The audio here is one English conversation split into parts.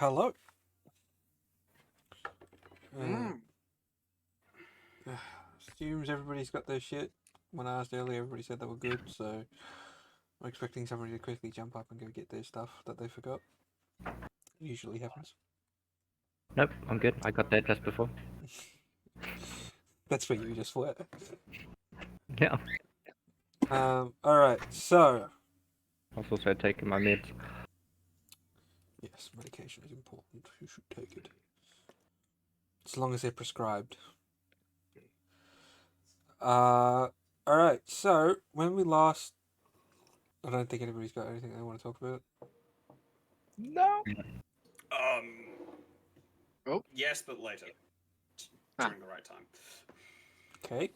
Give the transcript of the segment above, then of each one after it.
Hello. Mm. Assumes everybody's got their shit. When I asked earlier, everybody said they were good, so I'm expecting somebody to quickly jump up and go get their stuff that they forgot. Usually happens. Nope, I'm good. I got there just before. That's for you, just for it. Yeah. Alright, so. I was also taking my meds. Yes, medication is important. You should take it. As long as they're prescribed. Alright, so when we last. I don't think anybody's got anything they want to talk about. No. Oh. Yes, but later. During the right time. Okay.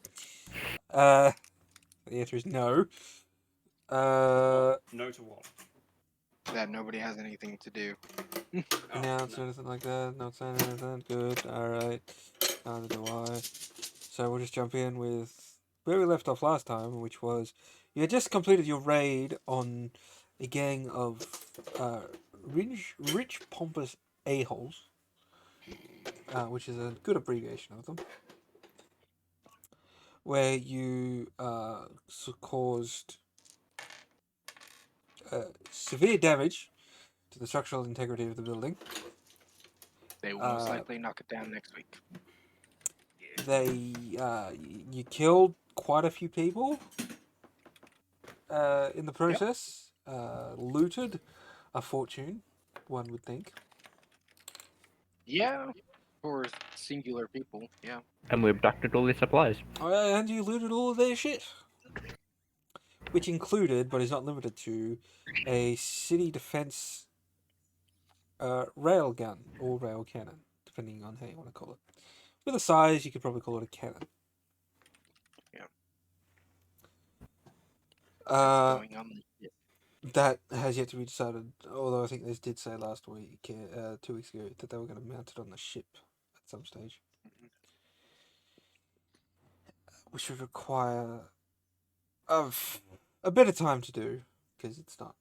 The answer is no. No to what? That nobody has anything to do. Announce no. anything like that? Not saying anything. Good. Alright. Neither do I. So we'll just jump in with where we left off last time, which was you had just completed your raid on a gang of rich pompous a-holes, which is a good abbreviation of them, where you caused severe damage to the structural integrity of the building. They will most likely knock it down next week. You killed quite a few people in the process. Looted a fortune, one would think. Yeah. For singular people, yeah. And we abducted all their supplies. And you looted all of their shit. Which included, but is not limited to, a city defense rail gun or rail cannon, depending on how you want to call it. With a size, you could probably call it a cannon. Yeah. Going on the ship. That has yet to be decided, although I think they did say last week, 2 weeks ago, that they were going to mount it on the ship at some stage. Which would require a bit of time to do, because it's not.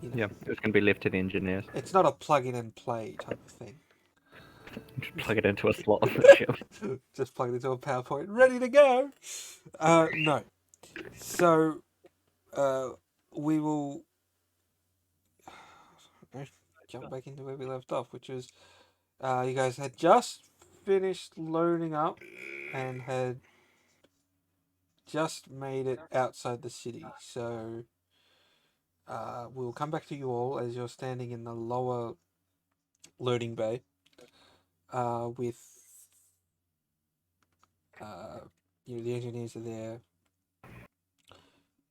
Yeah, it's going to be left to the engineers. It's not a plug-in and play type of thing. Just plug it into a slot on the ship. Just plug it into a PowerPoint, ready to go. No. So, we will jump back into where we left off, which is you guys had just finished loading up and had just made it outside the city. So, we'll come back to you all as you're standing in the lower loading bay with the engineers are there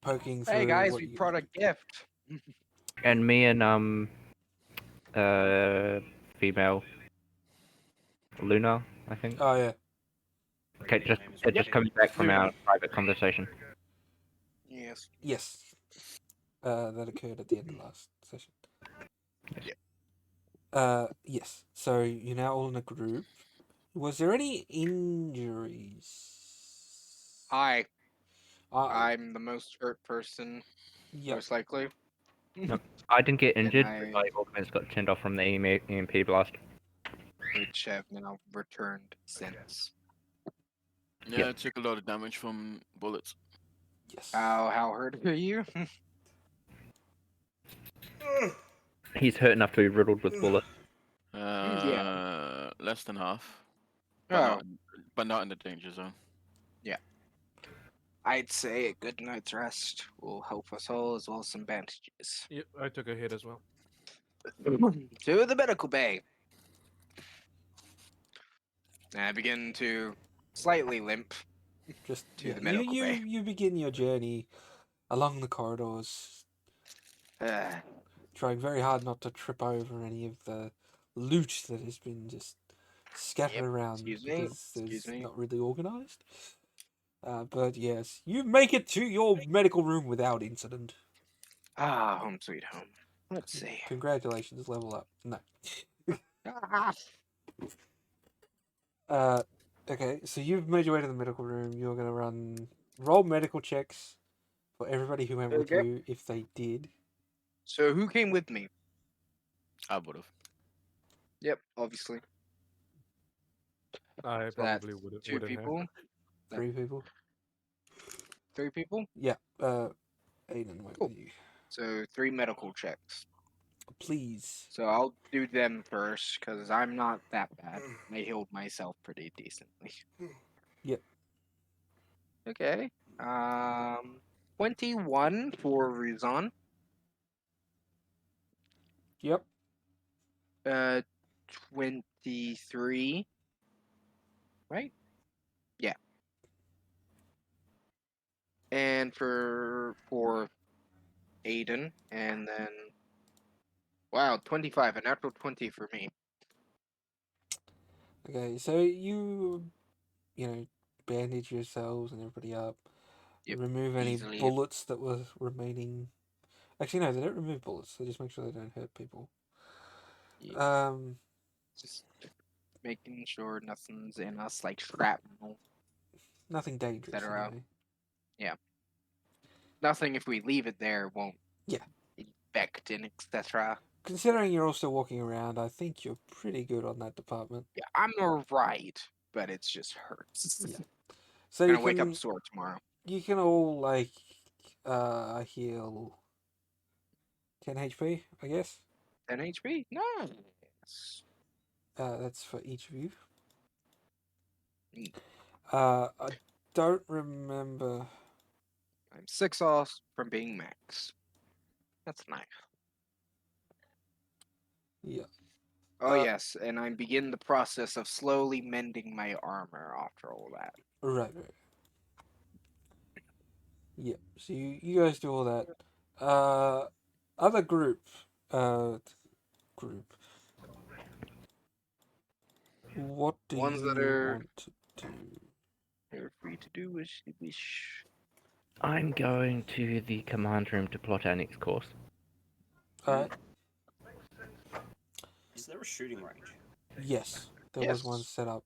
poking through. Hey guys, what we you- brought a gift. And me and female Luna, I think. Oh yeah. Okay, just coming back from our private conversation. Yes. Yes. That occurred at the end of last session. Yes. So you're now all in a group. Was there any injuries? I'm the most hurt person, Yep. most likely. I didn't get injured, I- but my organs got turned off from the EMP blast. Which have now returned since. Yeah, Yep. I took a lot of damage from bullets. Yes. How hurt are you? He's hurt enough to be riddled with bullets. Less than half. Oh, But not in the danger zone. I'd say a good night's rest will help us all, as well as some bandages. Yep, I took a hit as well. To the medical bay. And I begin to slightly limp. Just to the medical you bay. you begin your journey along the corridors, trying very hard not to trip over any of the loot that has been just scattered Yep, around excuse me, because excuse it's me. not really organized. But yes, you make it to your medical room without incident. Home sweet home. Let's see. Congratulations, level up. No. Ah. Okay, so you've made your way to the medical room. You're gonna roll medical checks for everybody who went with Okay. you, if they did. So who came with me? I would have. Yep, obviously. I So that's probably wouldn't. two wouldn't have. people. 3 people. 3 people. Yeah. Aiden, wait Cool. with you. So 3 medical checks. Please. So I'll do them first because I'm not that bad. I healed myself pretty decently. Yep. Okay. 21 for Ruzan. Yep. 23. Right? Yeah. And for Aiden, and then wow, 25, a natural 20 for me. Okay, so you know, bandage yourselves and everybody up. You Yep, remove any easily. bullets that were remaining. Actually, no, they don't remove bullets. They just make sure they don't hurt people. Yeah. Just making sure nothing's in us, like shrapnel, Nothing dangerous etc. anyway. Yeah. Nothing if we leave it there won't Yeah. infect and etc. Considering you're also walking around, I think you're pretty good on that department. Yeah, I'm alright, but it's just hurts. Yeah. So Gonna you wake can up sore tomorrow. all like heal 10 HP, I guess. 10 HP? Nice. That's for each of you. Neat. I don't remember. I'm 6 off from being max. That's nice. Yeah. Oh yes, and I begin the process of slowly mending my armor after all that. Right. Yeah. So you guys do all that. Other group. Group. What do Ones that you are want to do? They're free to do as you wish. I'm going to the command room to plot our next course. Alright. Is there a shooting range? Yes. There was one set up.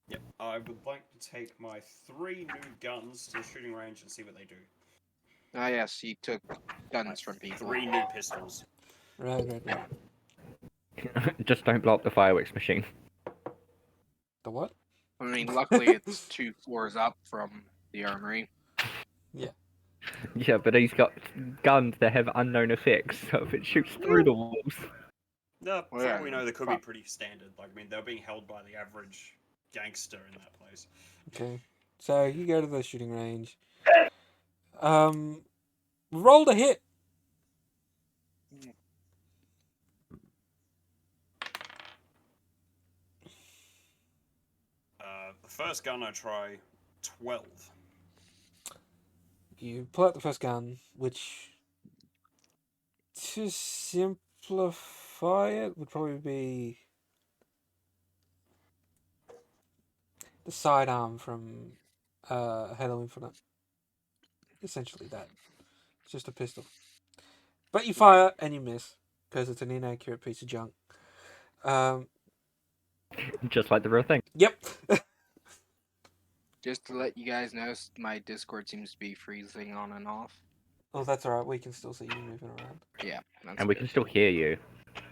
Yep. I would like to take my 3 new guns to the shooting range and see what they do. Ah yes, he took guns My from people. 3 new pistols. Right. Just don't blow up the fireworks machine. The what? I mean, luckily it's 2 floors up from the armory. Yeah, but he's got guns that have unknown effects, so if it shoots through the walls. No, Well, for yeah, all we know, they could be fuck. pretty standard. Like, I mean, they're being held by the average gangster in that place. Okay. So you go to the shooting range. Rolled a hit. The first gun I try, 12. You pull out the first gun, which, to simplify it, would probably be the sidearm from Halo Infinite. Essentially that. It's just a pistol. But you fire and you miss, because it's an inaccurate piece of junk. Just like the real thing. Yep. Just to let you guys know, my Discord seems to be freezing on and off. Oh, that's alright. We can still see you moving around. Yeah, that's And we good. can still hear you.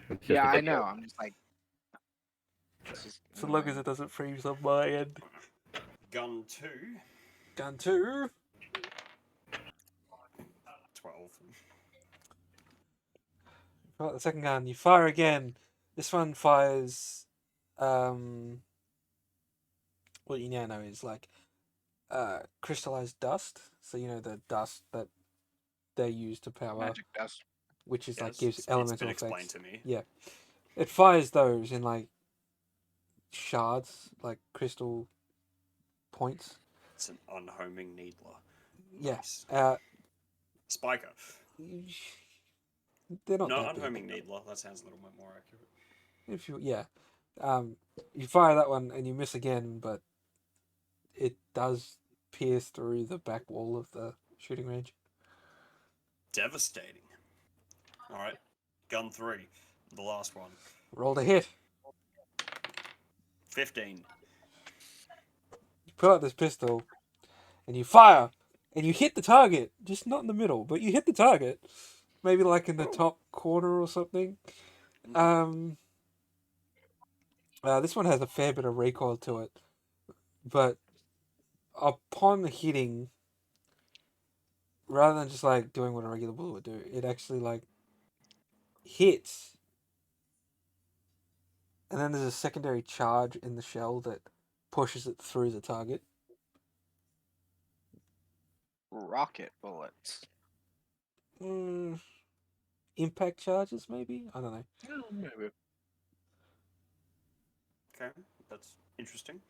It's just Yeah, a I bit- know. I'm just like. It's just So long as annoying. it doesn't freeze on my end. Gun 2, Gun 2. 12. Right, the second gun, you fire again. This one fires what you now know is like crystallized dust. So you know the dust that they use to power, Magic dust. which is Yeah, like gives it's elemental been explained effects. to me. Yeah, it fires those in like shards, like crystal points. It's an unhoming needler. Yeah. Nice. Spiker. They're not No, that big. unhoming needler. That sounds a little bit more accurate. If you you fire that one and you miss again, but it does pierce through the back wall of the shooting range. Devastating. Alright. Gun 3. The last one. Rolled a hit. 15. You pull out this pistol and you fire and you hit the target, just not in the middle, but you hit the target, maybe like in the top corner or something. This one has a fair bit of recoil to it, but upon hitting, rather than just like doing what a regular bullet would do, it actually like hits, and then there's a secondary charge in the shell that pushes it through the target. Rocket bullets. Impact charges, maybe? I don't know. Maybe. Okay, that's interesting.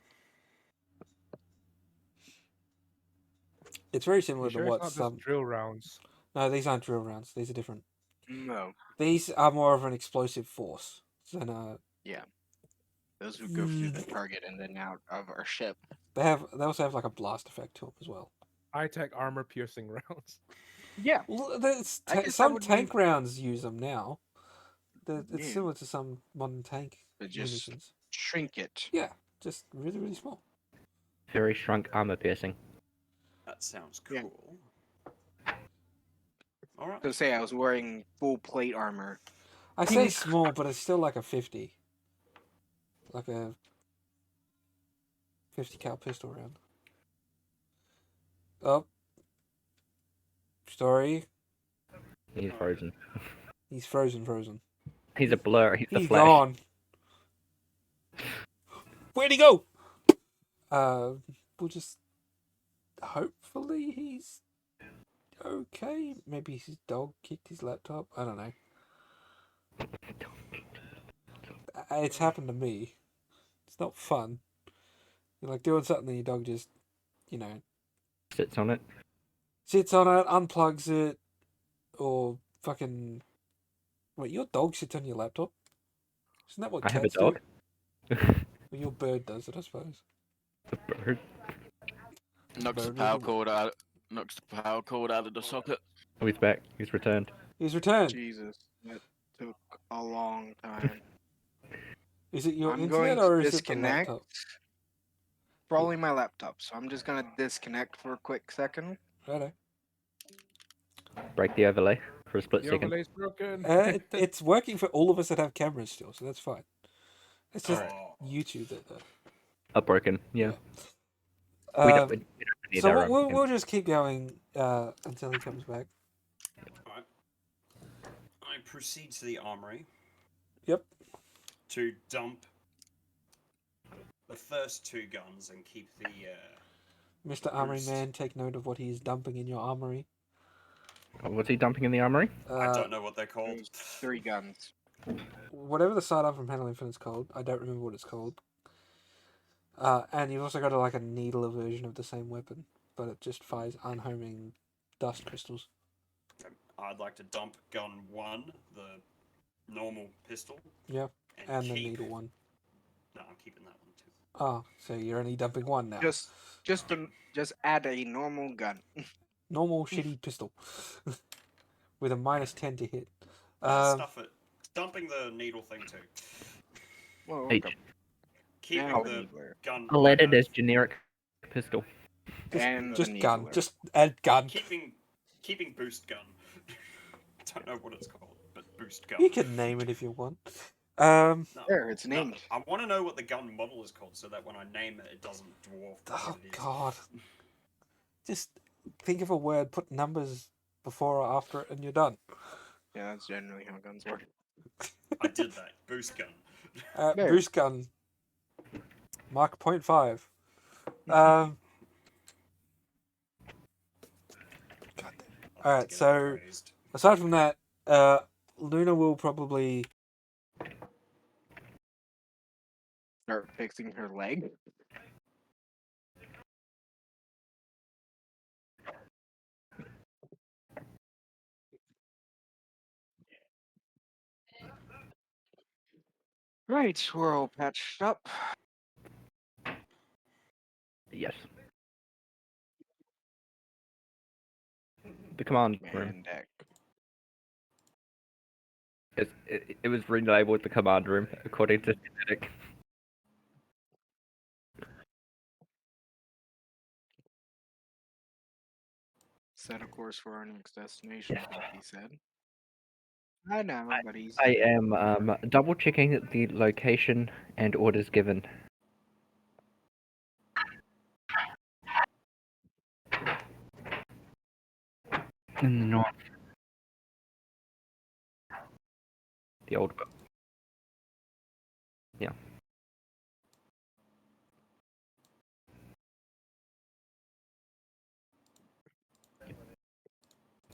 It's very You similar to sure it's what not just some. drill rounds? No, these aren't drill rounds. These are different. No. These are more of an explosive force than Those would go through the target and then out of our ship. They also have like a blast effect to them as well. High-tech armor-piercing rounds. Yeah. Well, I guess that some would tank rounds use them now. It's Yeah. similar to some modern tank But just munitions. shrink it. Yeah, just really, really small. Very shrunk armor piercing. That sounds Yeah. cool. All right. To say I was wearing full plate armor. I say small, but it's still like a 50. Like a 50 cal pistol round. Oh. Story. He's frozen. He's frozen. He's a blur. He's the He's Flash. gone. Where'd he go? We'll just... Hopefully he's okay. Maybe his dog kicked his laptop. I don't know. It's happened to me. It's not fun. You're like doing something and your dog just, Sits on it. sits on it, unplugs it, or fucking... Wait, your dog sits on your laptop? Isn't that what I have a cats dog. do? Well, your bird does it, I suppose. The bird. Knocks the Bird power is a- cord out. Knocks the power cord out of the socket. Oh, he's back. He's returned. He's returned. Jesus. That took a long time. Is it your I'm internet going or to is it the disconnect. laptop? Probably my laptop, so I'm just gonna disconnect for a quick second. Righto. Break the overlay for a split The second. overlay's broken. It's working for all of us that have cameras still, so that's fine. It's just Oh. YouTube that. Broken. Yeah. Yeah. We don't need So our we'll, own. we'll just keep going until he comes back. Alright. I proceed to the armory Yep. to dump the first two guns and keep the Mr. Armory Boost. Man, take note of what he is dumping in your armory. What's he dumping in the armory? I don't know what they're called. There's 3 guns. Whatever the sidearm from Handle Infinite's called, I don't remember what it's called. And you've also got like a needler version of the same weapon, but it just fires unhoming dust crystals. I'd like to dump gun 1, the normal pistol. Yeah, and the keep... needle one. No, I'm keeping that one too. Oh, so you're only dumping one now. Just add a normal gun. Normal shitty pistol with a -10 to hit. Stuff it. Dumping the needle thing too. Well, Hey, okay. Keeping Now the needler. gun. I'll let it as generic pistol. And Just the gun. needler. Just add gun. Keeping boost gun. Don't know what it's called, but boost gun. You can name it if you want. No, There, it's no, named. I want to know what the gun model is called, so that when I name it, it doesn't dwarf what Oh it is. God. Just think of a word, put numbers before or after it, and you're done. Yeah, that's generally how guns work. I did that. Boost gun. There. Boost gun. Mark 0.5. I'll God have Alright, to get so it raised. aside from that, Luna will probably Start fixing her leg. Right, we're all patched up. Yes. The command room. Man deck. It was relabeled the command room according to genetic. Set a course for our next destination, like he said. I know, but he's. I am double checking the location and orders given. In the north. The old book. Yeah.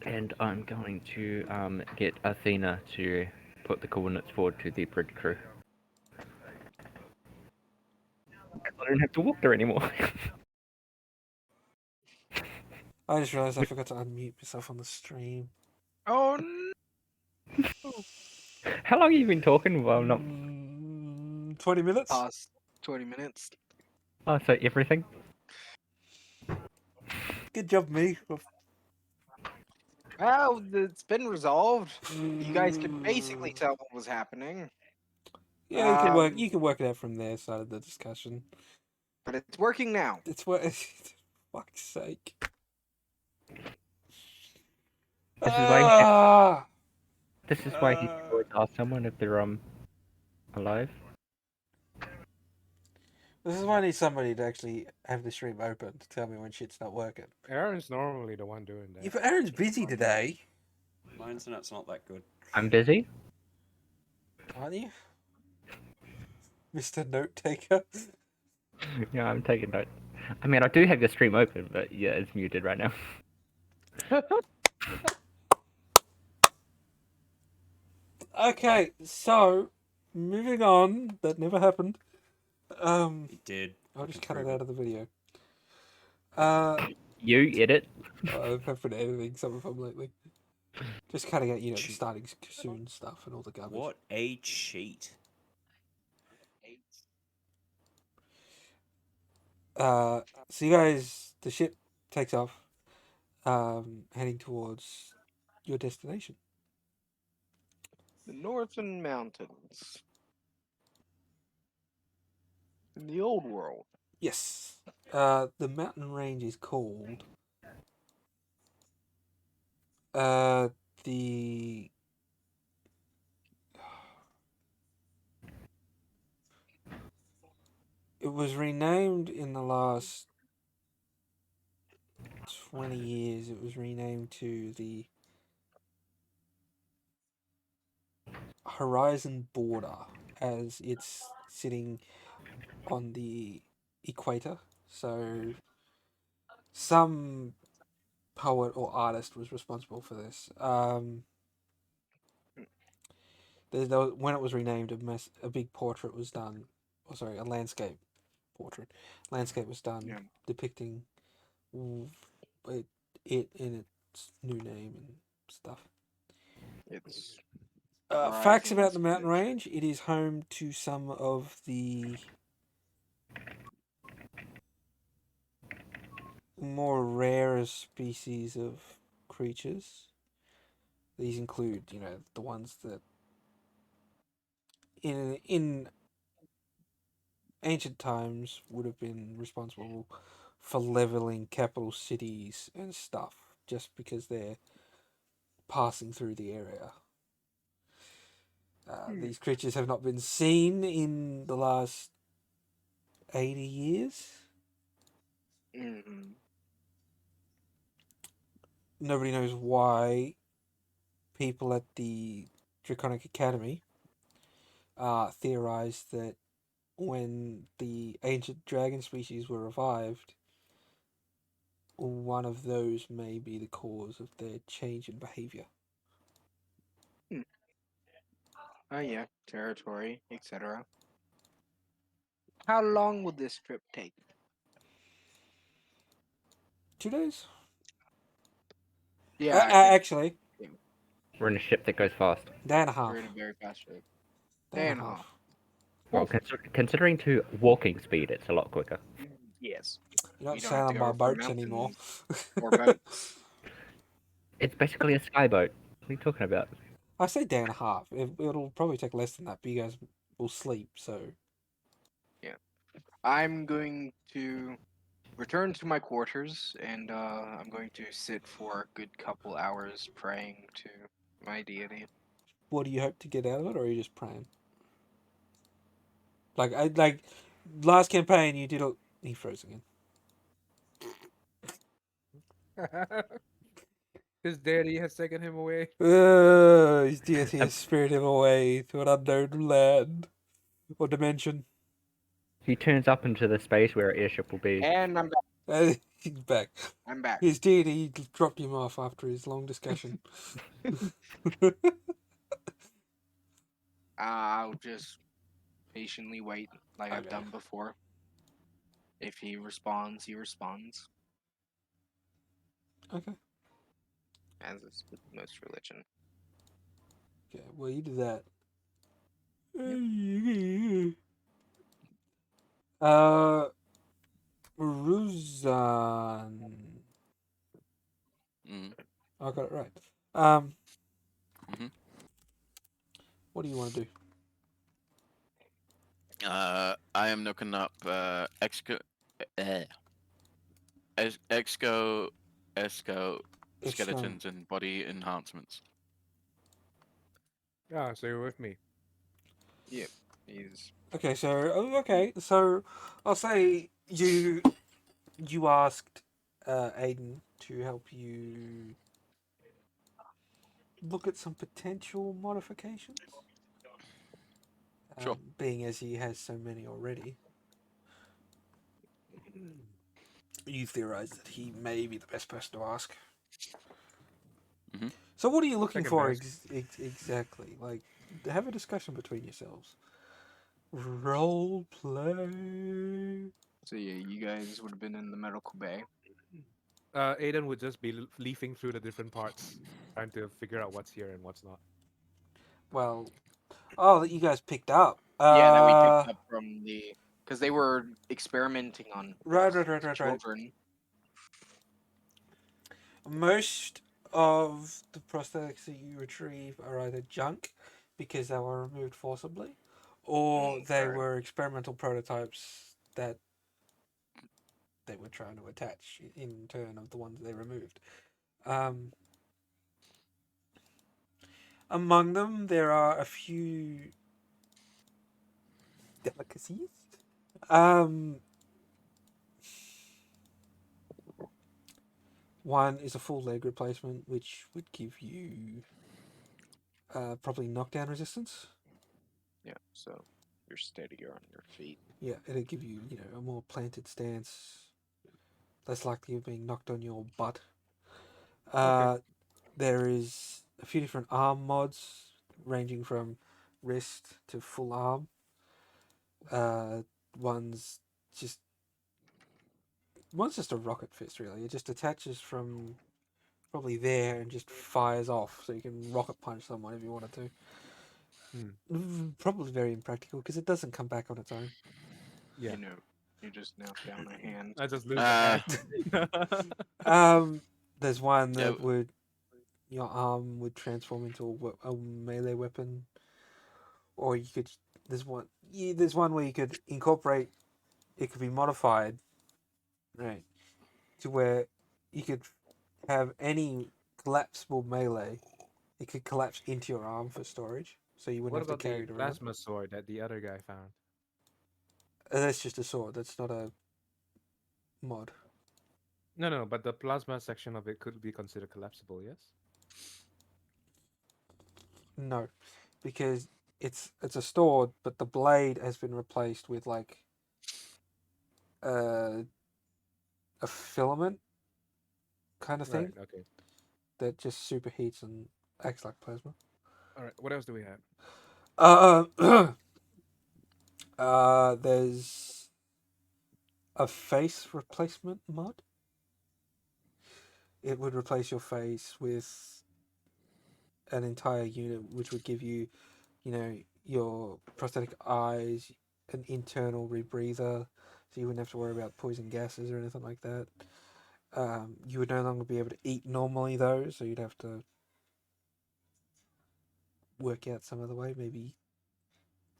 And I'm going to get Athena to put the coordinates forward to the bridge crew. I don't have to walk there anymore. I just realised I forgot to unmute myself on the stream. Oh How long have you been talking? Well, not. 20 minutes? past 20 minutes. Oh, so everything? Good job, me. Well, it's been resolved. You guys could basically tell what was happening, Yeah, you can work. Um, You can work it out from their side of the discussion. but it's working now. It's what. Fuck's sake. This is why. Ah! This is why he always ask someone if they're alive. This is why I need somebody to actually have the stream open to tell me when shit's not working. Aaron's normally the one doing that. If Aaron's busy today, My internet's not that good. I'm busy. aren't you, Mr. Note Taker? Yeah, I'm taking note. I mean, I do have the stream open, but yeah, it's muted right now. Okay, so moving on. That never happened. It did. I'll I just can cut it prove out of the video. You edit. I've been editing some of them lately. Just cutting out, the Cheat. starting soon stuff and all the garbage. What a cheat. So you guys, the ship takes off, heading towards your destination. The Northern Mountains. In the old world. Yes. The mountain range is called the it was renamed in the last 20 years. It was renamed to the Horizon Border, as it's sitting on the equator. So some poet or artist was responsible for this. When it was renamed, a big portrait was done. Oh, sorry, a landscape portrait. Landscape was done Yeah. depicting it in its new name and stuff. It's Facts about Horizons the mountain Adventure. range: it is home to some of the more rarer species of creatures. These include, the ones that in ancient times would have been responsible for leveling capital cities and stuff, just because they're passing through the area. These creatures have not been seen in the last 80 years. Mm-hmm. Nobody knows why. People at the Draconic Academy theorized that when the ancient dragon species were revived, one of those may be the cause of their change in behavior. Oh yeah, territory, etc. How long will this trip take? 2 days? Yeah, I think Actually, We're in a ship that goes fast. day and a half. we're in a very fast trip. Day and a half. Well, considering to walking speed, it's a lot quicker. Yes. You're not You don't have to sailing go by over boats anymore. or boats. It's basically a skyboat. What are you talking about? I say day and a half. It'll probably take less than that, but you guys will sleep, so. I'm going to return to my quarters and I'm going to sit for a good couple hours praying to my deity. what do you hope to get out of it, or are you just praying? Like last campaign you did. He froze again. His deity has taken him away. His deity has spirited him away to an unknown land or dimension. He turns up into the space where an airship will be. And I'm back. He's back. I'm back. His deity dropped him off after his long discussion. I'll just patiently wait, like I've Okay. done before. If he responds, he responds, Okay. as is with most religion. Okay. Well, you do that. Ruzan. Mm. I got it right. Mhm. What do you want to do? I am looking up exco skeletons and body enhancements. Ah, so you're with me. Yep, he's Okay, so I'll say you asked Aiden to help you look at some potential modifications. Sure. Being as he has so many already, you theorize that he may be the best person to ask. Mhm. So, what are you looking Second for best. exactly? Like, have a discussion between yourselves. Role play. so yeah. You guys would have been in the medical bay. Aiden would just be leafing through the different parts, trying to figure out what's here and what's not. Well, oh, that you guys picked up. Yeah, that we picked up from because they were experimenting on Right. children. Most of the prosthetics that you retrieve are either junk because they were removed forcibly, or they Right. were experimental prototypes that they were trying to attach in turn of the ones they removed. Um, among them, there are a few delicacies. Um, one is a full leg replacement, which would give you probably knockdown resistance. Yeah, so you're steadier on your feet. Yeah, it'll give you, a more planted stance, less likely of being knocked on your butt. Okay. There is a few different arm mods, ranging from wrist to full arm. Uh, one's just one's just a rocket fist, really. It just attaches from probably there and just fires off, so you can rocket punch someone if you wanted to. Probably very impractical because it doesn't come back on its own. Yeah. You just knock down a hand. I just lose a hand. There's one Yeah. that would your arm would transform into a melee weapon, or you could. There's one. Yeah, there's one where you could incorporate. It could be modified, right, to where you could have any collapsible melee. It could collapse into your arm for storage, so you wouldn't What have to about carry the it around. plasma sword that the other guy found? That's just a sword. That's not a mod. No, but the plasma section of it could be considered collapsible, yes? No, because it's a sword, but the blade has been replaced with like uh, a filament kind of Right, thing okay. that just superheats and acts like plasma. Alright, what else do we have? There's a face replacement mod. It would replace your face with an entire unit, which would give you, your prosthetic eyes, an internal rebreather, so you wouldn't have to worry about poison gases or anything like that. You would no longer be able to eat normally though, so you'd have to work out some other way, maybe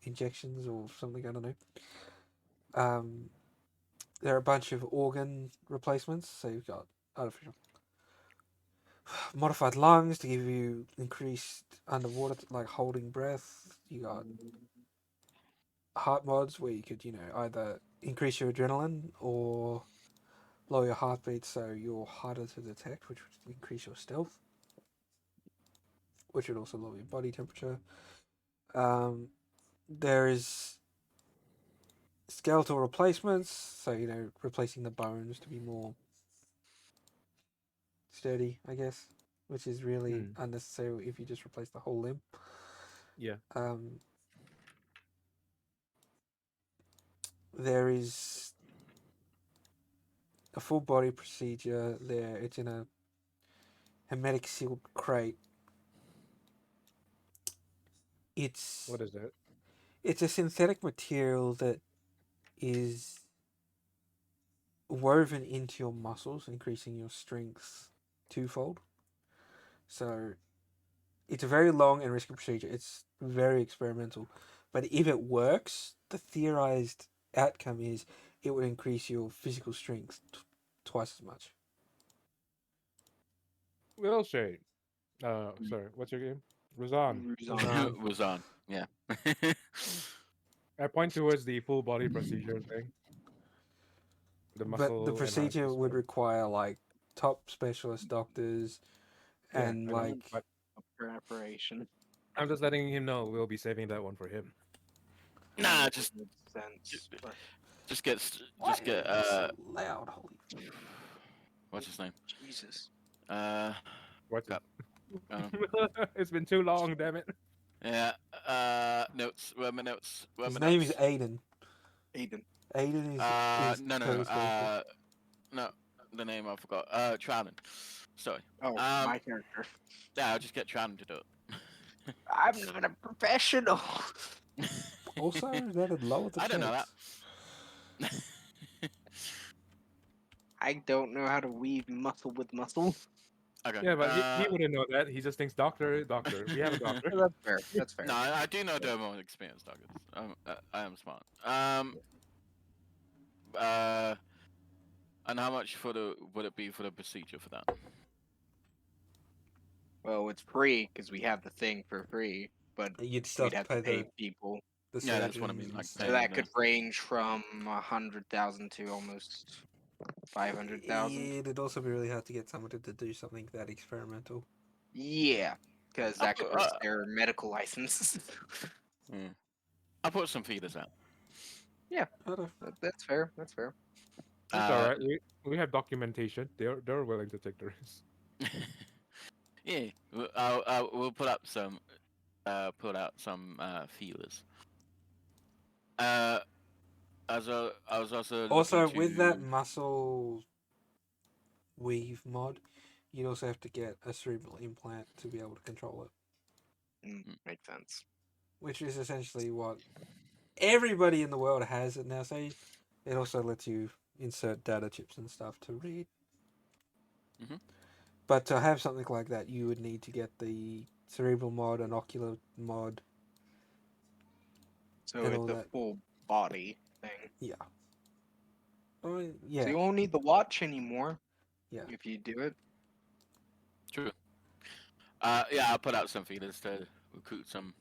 injections or something. I don't know. There are a bunch of organ replacements. So you've got artificial modified lungs to give you increased underwater, like holding breath. You got heart mods where you could, either increase your adrenaline or lower your heartbeat so you're harder to detect, which would increase your stealth, which would also lower your body temperature. There is skeletal replacements, so replacing the bones to be more sturdy, I guess, which is really unnecessary if you just replace the whole limb. Yeah. There is a full body procedure there. It's in a hermetic sealed crate. It's What is that? it's a synthetic material that is woven into your muscles, increasing your strength twofold. So it's a very long and risky procedure. It's very experimental. But if it works, the theorized outcome is it would increase your physical strength twice as much. Will Shade. Sorry, what's your game? Razan. Razan. Was on. Yeah. I point towards the full body procedure thing. The But the muscle procedure enhancement would stuff. require like top specialist doctors Yeah, and I know. like But Preparation. I'm just letting him know we'll be saving that one for him. Nah, just Makes sense. But just get why just get is it so loud, holy what's his name? Jesus. What's Crap. It's been too long, damn it. Yeah. Notes. Where are my notes? Where are his my name is notes? Aiden. Aiden. Aiden is No. Curtis character. No. The name I forgot. Troutman. Sorry. Oh, my character. Yeah, I'll just get Troutman to do it. I'm not a professional. Also, that'd lower the I don't know that. stakes. I don't know how to weave muscle with muscle. Okay. Yeah, but he wouldn't know that. He just thinks doctor, doctor. We have a doctor. That's fair. That's fair. No, I do know dermal experience, Douglas. I am smart. And how much would it be for the procedure for that? Well, it's free because we have the thing for free, but You'd still we'd have to pay people. the Yeah, that's what I mean, surgeons like, and So paying that them. could range from 100,000 to almost 500,000. It'd also be really hard to get someone to do something that experimental. Yeah, because I'll that could put, risk their medical license. I'll put some feeders out. Yeah, I don't- that's fair. That's fair. It's all right. We have documentation. They're willing to take the risk. Yeah, we'll put out some feelers. I was also Also, looking with that to- muscle weave mod, you'd also have to get a cerebral implant to be able to control it, Makes sense. which is essentially what everybody in the world has it now. So it also lets you insert data chips and stuff to read. Mhm. But to have something like that, you would need to get the cerebral mod and ocular mod. So And all it's a that. full body thing. Yeah. I mean, yeah. So you won't need the watch anymore. Yeah. If you do it. True. Yeah, I'll put out some feelers to recruit some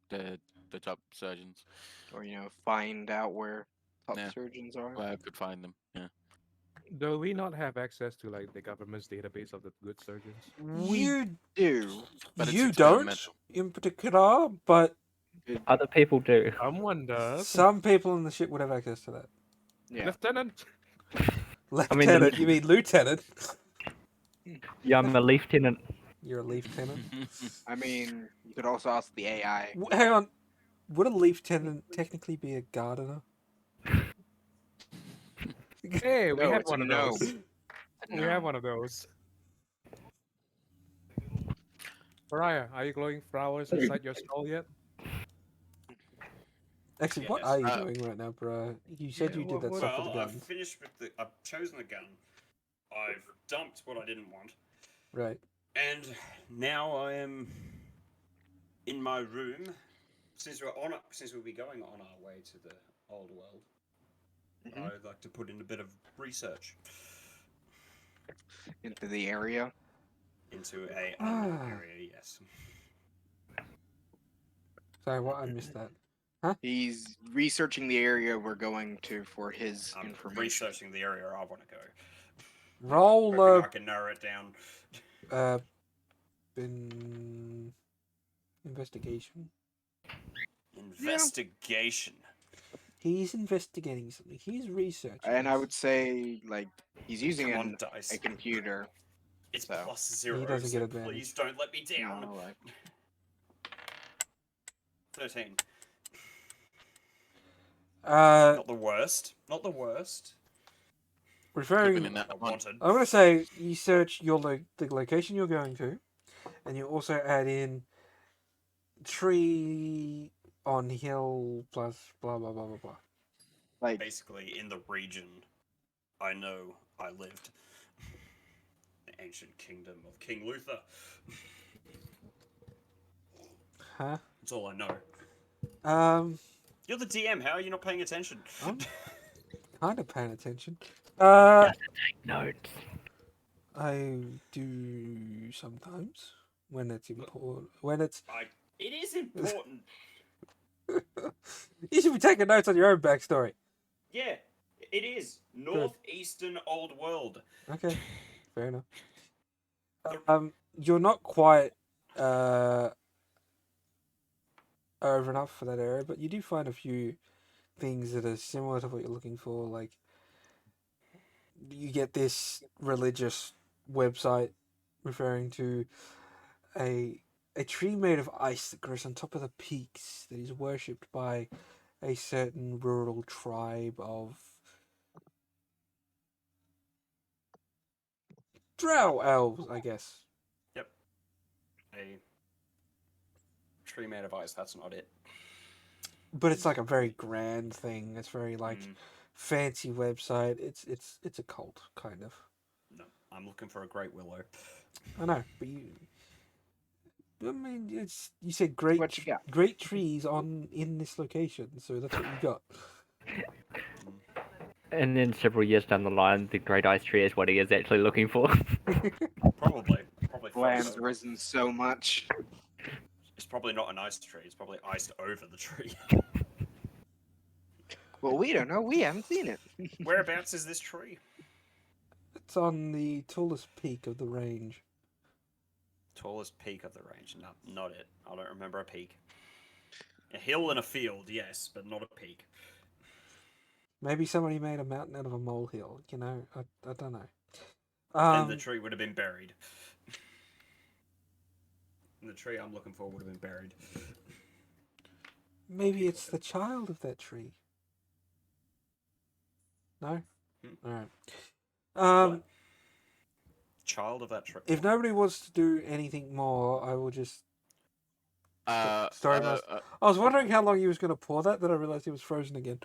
the top surgeons. Or, find out where top Yeah. surgeons are. Where I could find them. Yeah. Do we not have access to like the government's database of the good surgeons? You do. But it's you don't experimental. in particular, but Other people do. Someone does. some people in the ship would have access to that. Yeah. Lieutenant. Lieutenant, you mean lieutenant? Yeah, I'm a lieutenant. You're a lieutenant. I mean, you could also ask the AI. Hang on, would a lieutenant technically be a gardener? Hey, we No, have it's one a of no. those. We have one of those. Mariah, are you glowing flowers inside your skull yet? Actually, what Yes, are you doing right now, bro? You said you did that stuff with the Well, I've guns, finished with the. I've chosen the gun. I've dumped what I didn't want, right? and now I am in my room. Since we'll be going on our way to the old world, I'd like to put in a bit of research. Into the area. into a unknown area. Yes. Sorry, what? I missed that. He's researching the area we're going to for his I'm information. researching the area I want to go. Roll Hoping I can narrow it down. in investigation. Investigation. He's investigating something. He's researching. And I would say, like, he's using Come on, dice. a computer. It's So, +0. he doesn't so get advantage. Please don't let me down. All right. 13. Uh, Not the worst. Not the worst. referring. Keeping in that I one. wanted. I'm gonna say you search the location you're going to, and you also add in tree on hill plus blah blah blah blah blah. Like, Basically, in the region I know I lived. The ancient kingdom of King Luther. Huh? That's all I know. You're the DM. How are you not paying attention? I'm kind of paying attention. Take notes. I do sometimes when it's important. When it's It is important. you should be taking notes on your own backstory. Yeah, it is. Northeastern Old World. Okay, fair enough. You're not quite over enough for that area, but you do find a few things that are similar to what you're looking for. Like you get this religious website referring to a tree made of ice that grows on top of the peaks that is worshipped by a certain rural tribe of drow elves, I guess. Yep. A tree made of ice. That's not it. But it's like a very grand thing. It's very like fancy website. It's a cult kind of. No, I'm looking for a great willow. I know, but I mean, you said great What you got? great trees in this location, so that's what you got. And then several years down the line, the great ice tree is what he is actually looking for. Probably land's further. risen so much. It's probably not an ice tree. It's probably iced over the tree. Well, we don't know. We haven't seen it. Whereabouts is this tree? It's on the tallest peak of the range. Tallest peak of the range. No, not it. I don't remember a peak. A hill and a field, yes, but not a peak. Maybe somebody made a mountain out of a molehill. You know, I don't know. Then the tree would have been buried. And the tree I'm looking for would have been buried. Maybe it's the child of that tree. No? Alright. What? Child of that tree. If nobody wants to do anything more, I will just... Sorry, I was wondering how long you was going to pour that, then I realised it was frozen again.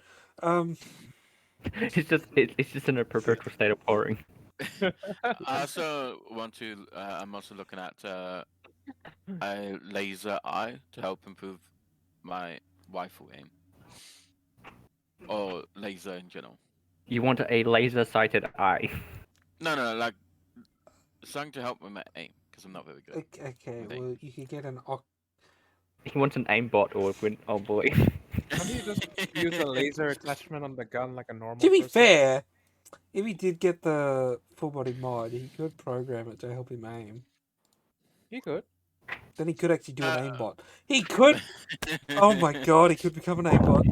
it's just in a perpetual state of pouring. I also want to. I'm also looking at a laser eye to help improve my rifle aim, or laser in general. You want a laser-sighted eye. No, like something to help with my aim because I'm not very good. Okay, with aim. well, you could get an... He wants an aimbot or oh boy. Can't you just use a laser attachment on the gun like a normal To be person? fair, if he did get the full body mod, he could program it to help him aim. You could. Then he could actually do an aimbot. He could... Oh my god, he could become an aimbot.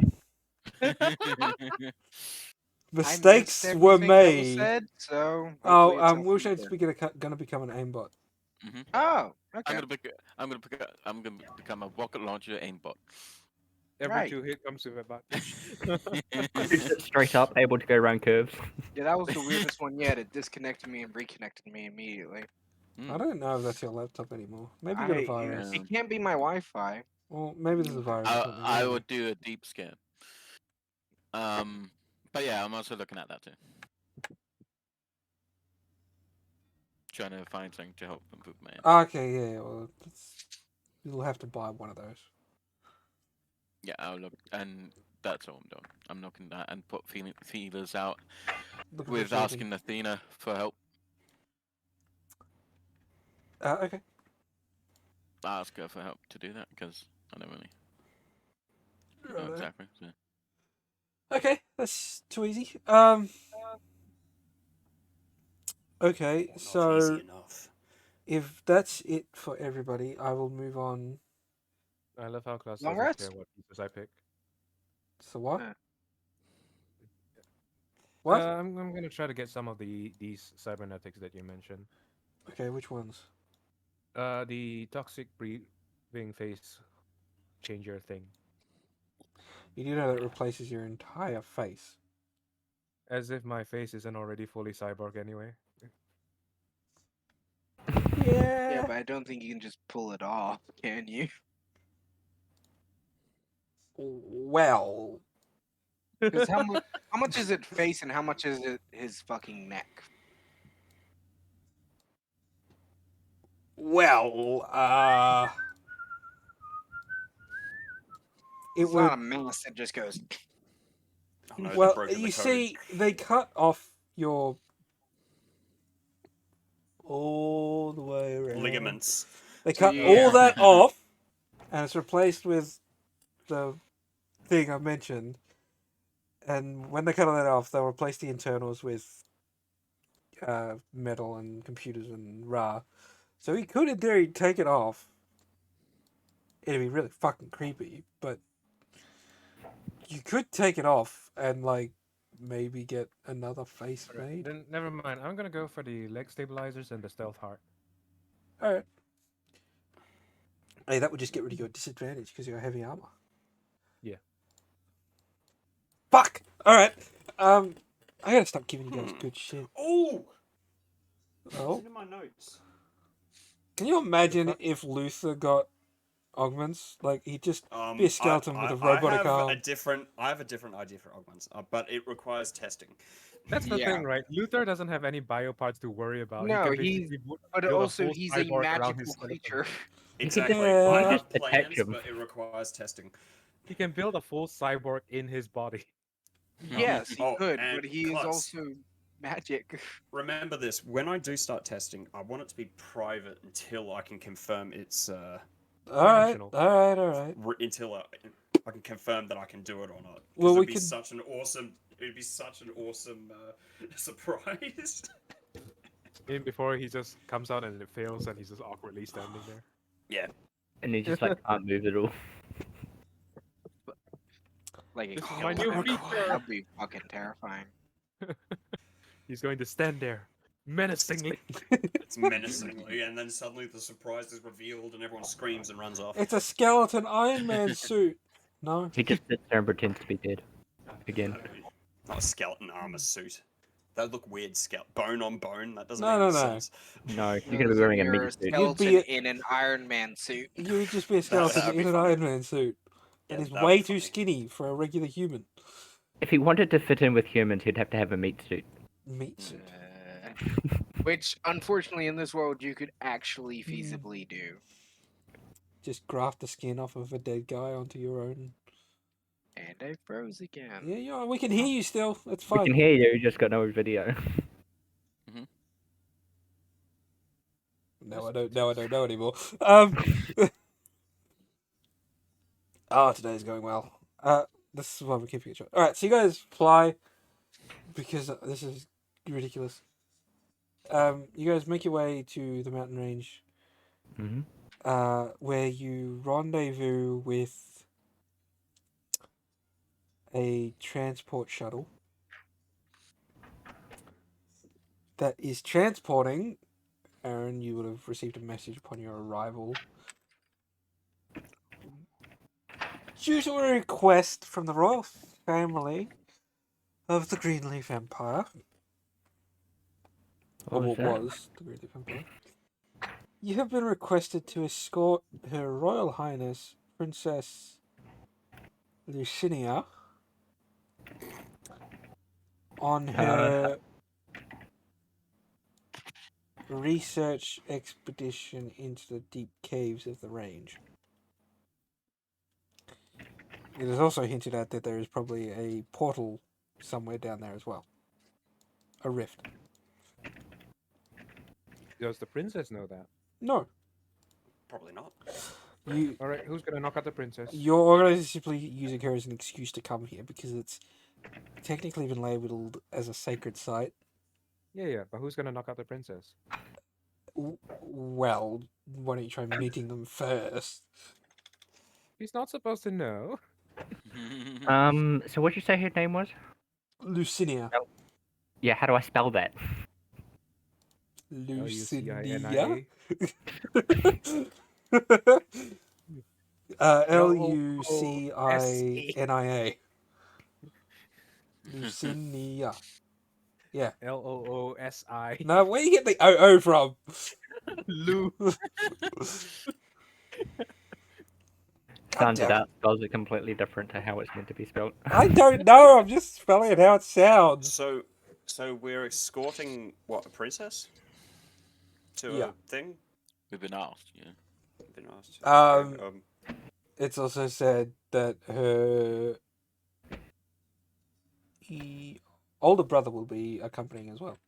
Mistakes I missed were everything that was made. said, so Oh, hopefully it's Wilshire's going to become an aimbot. Oh, I'm okay. gonna become a rocket launcher aimbot. Every Right. 2 hit comes with a back. Straight up, able to go around curves. Yeah, that was the weirdest one yet. It disconnected me and reconnected me immediately. I don't know if that's your laptop anymore. Maybe you got a virus. yeah. It can't be my Wi-Fi. Well, maybe there's a virus. or something, I don't know. would do a deep scan. But yeah, I'm also looking at that too. Trying to find something to help improve my aim. Okay, yeah, well, you'll have to buy one of those. Yeah, I'll look, and that's all I'm doing. I'm looking at and put feelers out Looking for with something. asking Athena for help. Okay. ask her for help to do that because I don't really know Righto. exactly. So. Okay, that's too easy. Okay, Not so easy enough. if that's it for everybody, I will move on. I love how Klaus Long doesn't rest? care what pieces I pick. So what? Yeah. What? I'm gonna try to get some of these cybernetics that you mentioned. Okay, which ones? The toxic breathing face changer thing. You do know that replaces your entire face. As if my face isn't already fully cyborg anyway. Yeah, Yeah. but I don't think you can just pull it off, can you? Well, Because how much is it face and how much is it his fucking neck? well, it It's not a would. mask that just goes. Oh no, they've Well, broken you the code. see, they cut off your all the way around. Ligaments. They So cut yeah. all that off, and it's replaced with the thing I mentioned. And when they cut all that off, they'll replace the internals with metal and computers and raw. So he could, in theory, take it off. It'd be really fucking creepy, but you could take it off and like maybe get another face Alright, made. then never mind. I'm gonna go for the leg stabilizers and the stealth heart. All right. Hey, that would just get rid of your disadvantage because you got heavy armor. Yeah. Fuck. All right. I gotta stop giving you guys good shit. Oh! Oh, It's in my notes. can you imagine fuck? if Luther got augments? Like he'd just be a skeleton with a I robotic have arm. I have a different idea for augments, but it requires testing. That's the Yeah. thing, right? Luther doesn't have any bio parts to worry about. No, he can he's- basically But build also, a whole he's a cyborg around magical his skeleton. creature. Exactly. Yeah. I Just have attach plans, him. but it requires testing. He can build a full cyborg in his body. Yes, he Oh, could, and but he is Klutz. also magic. Remember this: when I do start testing, I want it to be private until I can confirm it's All right. Functional. All right. until I can confirm that I can do it or not. Well, Because we it'd be could- such an awesome. It'd be such an awesome surprise. Even before he just comes out and it fails and he's just awkwardly standing there. Yeah. And he just like can't move at all. Like, This is a my killer. new feature. That'd be fucking terrifying. He's going to stand there menacingly. It's menacingly, and then suddenly the surprise is revealed, and everyone screams and runs off. It's a skeleton Iron Man suit. No. He just sits there and pretends to be dead. Again. Not a skeleton armor suit. That look weird. Bone on bone. That doesn't No, make no, any no. sense. No, you're No, gonna be so wearing a you're meat suit. skeleton You'd be in an Iron Man suit. You would just be a skeleton That'd be in an funny. Iron Man suit. Yeah, That is that'd be way too funny. skinny for a regular human. If he wanted to fit in with humans, he'd have to have a meat suit. Meat suit. Which, unfortunately, in this world, you could actually feasibly do. Just graft the skin off of a dead guy onto your own. And I froze again. Yeah, yeah, we can hear you still. That's We fine. can hear you, you just got no video. No, I don't know anymore. Oh, today's going well. This is why we're keeping it short. Alright, so you guys fly because this is ridiculous. You guys make your way to the mountain range, hmm where you rendezvous with a transport shuttle that is transporting. Aaron, you would have received a message upon your arrival. Due to a request from the royal family of the Greenleaf Empire, or what was the Greenleaf Empire, you have been requested to escort Her Royal Highness Princess Lucinia on her research expedition into the deep caves of the range. It is also hinted at that there is probably a portal somewhere down there as well. A rift. Does the princess know that? No. Probably not. You, All right, who's gonna knock out the princess? your organizer is simply using her as an excuse to come here because it's technically been labeled as a sacred site. Yeah, but who's gonna knock out the princess? Well, why don't you try meeting them first? He's not supposed to know. So what'd you say her name was? Lucinia. Yeah, how do I spell that? Lucinia? Lucinia. Lucinia. Lucinia. Yeah. Loosi. No, where do you get the OO from? Lou. Sounds it damn it. out. Spells it completely different to how it's meant to be spelled. I don't know. I'm just spelling it how it sounds. So we're escorting what, a princess? To Yeah. a thing? We've been asked, yeah. Been asked. Um, Okay, It's also said that her older brother will be accompanying as well.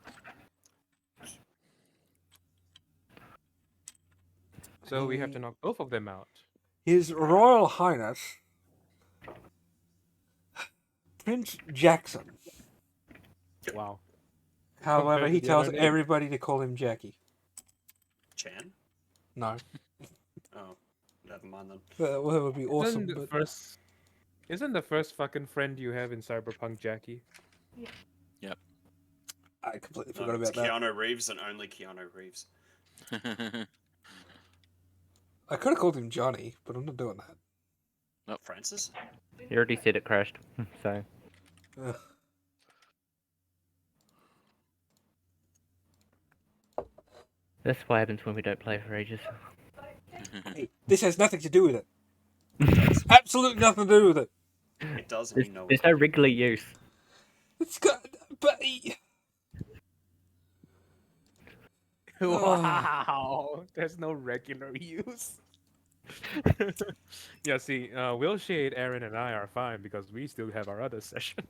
So we have to knock both of them out. His Royal Highness Prince Jackson. Wow. However, Compared he to the tells other name. everybody to call him Jackie. Chan? No, Oh, never mind then. that would be awesome. Isn't the first fucking friend you have in Cyberpunk Jackie? I completely No, forgot it's about that. Keanu Reeves and only Keanu Reeves. I could have called him Johnny, but I'm not doing that. Francis? You already said it crashed, so Ugh. that's what happens when we don't play for ages. Hey, this has nothing to do with it. Absolutely nothing to do with it. It does, and There's, you know there's it. no regular use. It's got, but Wow. There's no regular use. Yeah, see, Will Shade, Aaron, and I are fine because we still have our other session.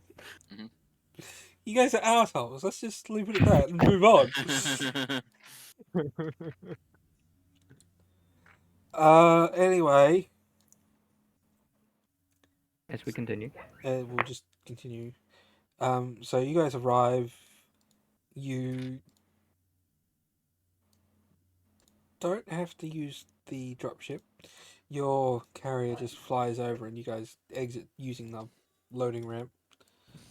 you guys are assholes. Let's just leave it at that and move on. Anyway, As we continue. we'll just continue. So you guys arrive. You don't have to use the dropship. Your carrier just flies over, and you guys exit using the loading ramp.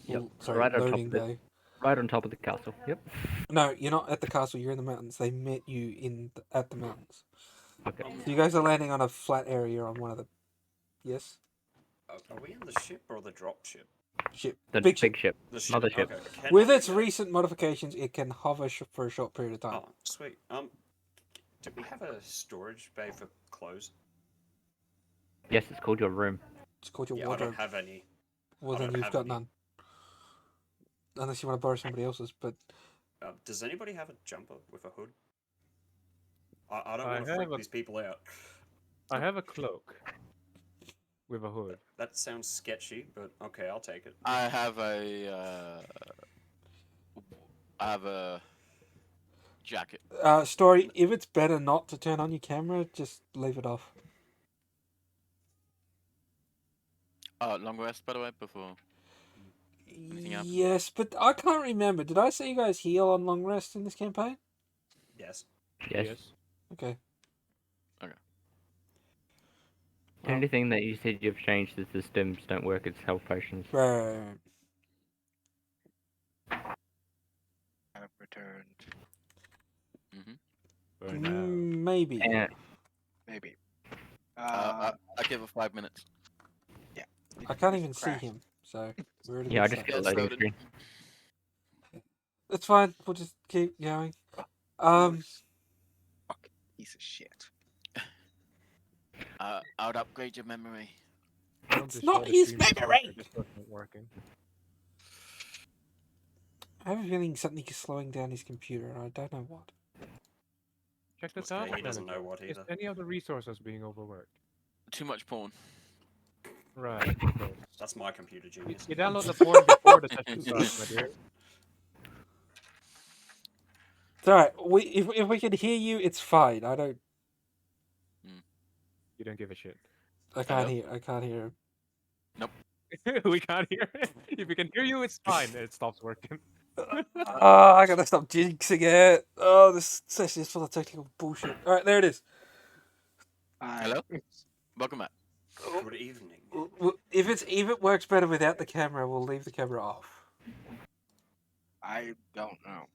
Yep, Sorry, right on top loading of it. bay. Right on top of the castle. Yep. No, you're not at the castle. You're in the mountains. They met you at the mountains. Okay. So you guys are landing on a flat area on one of the. Yes. Are we in the ship or the drop ship? Ship. The Big big ship. ship. The ship. Mothership. Okay. Can With I, its recent modifications, it can hover for a short period of time. Oh, sweet. Did we have a storage bay for clothes? Yes, it's called your room. It's called your Yeah, I wardrobe. don't have any. Well, I then don't you've have got any. none. Unless you want to borrow somebody else's, but Does anybody have a jumper with a hood? I don't I want to have freak a- these people out. I have a cloak with a hood. That sounds sketchy, but okay, I'll take it. I have a jacket. Story, if it's better not to turn on your camera, just leave it off. Long rest, by the way, before. Anything happens? Yes, but I can't remember. Did I say you guys heal on long rest in this campaign? Yes. Yes. Okay. The only thing that you said you've changed is the stims don't work as health potions. Right. I've returned. For now. Maybe. And Maybe. I give it 5 minutes. I can't even Crash. see him, so we're at a yeah, I good just start. get a loading Loaded. screen. It's fine. We'll just keep going. Fucking piece of shit. I would upgrade your memory. Don't It's destroy not the his stream before memory! it wasn't working. I have a feeling something is slowing down his computer, and I don't know what. Check the Must be task he doesn't manager. know what Is either. any of the resources being overworked? Too much porn. Right. of course. That's my computer You, genius. you download the porn before the session starts, my dear. It's alright. If we can hear you, it's fine. You don't give a shit. I can't Hello? hear him. We can't hear it. If we can hear you, it's fine. It stops working. Oh, I gotta stop jinxing it. Oh, this session is full of technical bullshit. Alright, there it is. Hello? Welcome back. Good evening. If it works better without the camera, we'll leave the camera off. I don't know.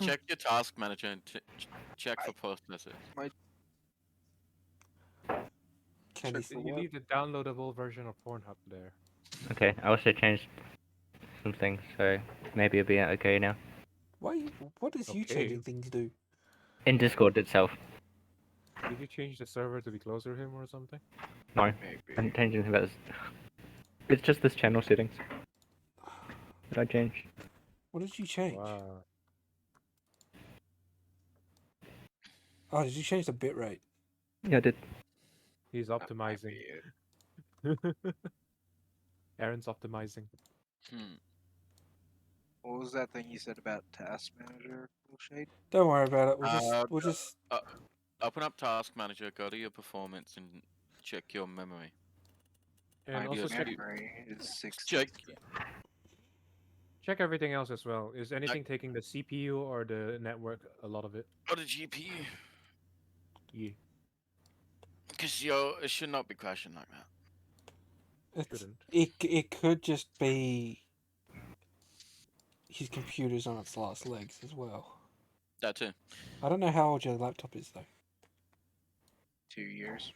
Check your task manager and check for processes. Can Check he? for You what? leave the downloadable version of Pornhub there. Okay, I also changed some things, so maybe it'll be okay now. What does you Okay. changing things do? In Discord itself. Did you change the server to be closer to him or something? No, I Maybe. haven't changed anything about this. It's just this channel settings that I changed. What did you change? Wow. Oh, did you change the bitrate? Yeah, I did. He's That might optimizing. be it. Aaron's optimizing. Hmm. What was that thing you said about Task Manager? Bullshit. Don't worry about it. Uh, We'll just. Open up task manager, go to your performance, and check your memory. And My also yes, check, you- memory is 6. Check. check everything else as well. Is anything taking the CPU or the network a lot of it? Go to GPU. Yeah, Because it should not be crashing like that. shouldn't. It could just be his computer's on its last legs as well. That too. I don't know how old your laptop is though. 2 years.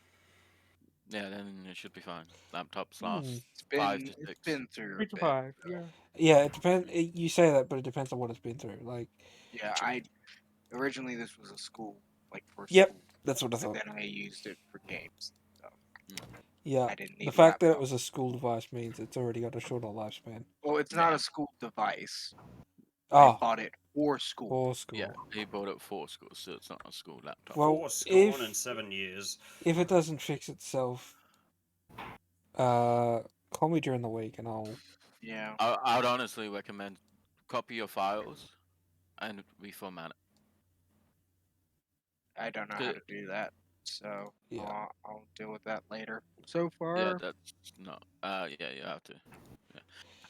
Yeah, then it should be fine. Laptops Hmm. last It's been 5 to 6. it's been through a 3 to bit. 5, yeah. Yeah, it depends. You say that, but it depends on what it's been through. Like, Yeah, I originally this was a school, like for Yep, school, that's what I but thought. then I used it for games. So Yeah, I didn't need the a fact that it laptop. was a school device means it's already got a shorter lifespan. Well, it's not a school device. I Oh, bought it for school. for school. Yeah, he bought it for school, so it's not a school laptop. Well, 4 scorn and 7 years. if it doesn't fix itself, call me during the week and I'll. Yeah, I would honestly recommend copy your files and reformat it. I don't know how to do that, so Yeah. I'll deal with that later. So far, Yeah, that's not. Yeah, you have to. Yeah.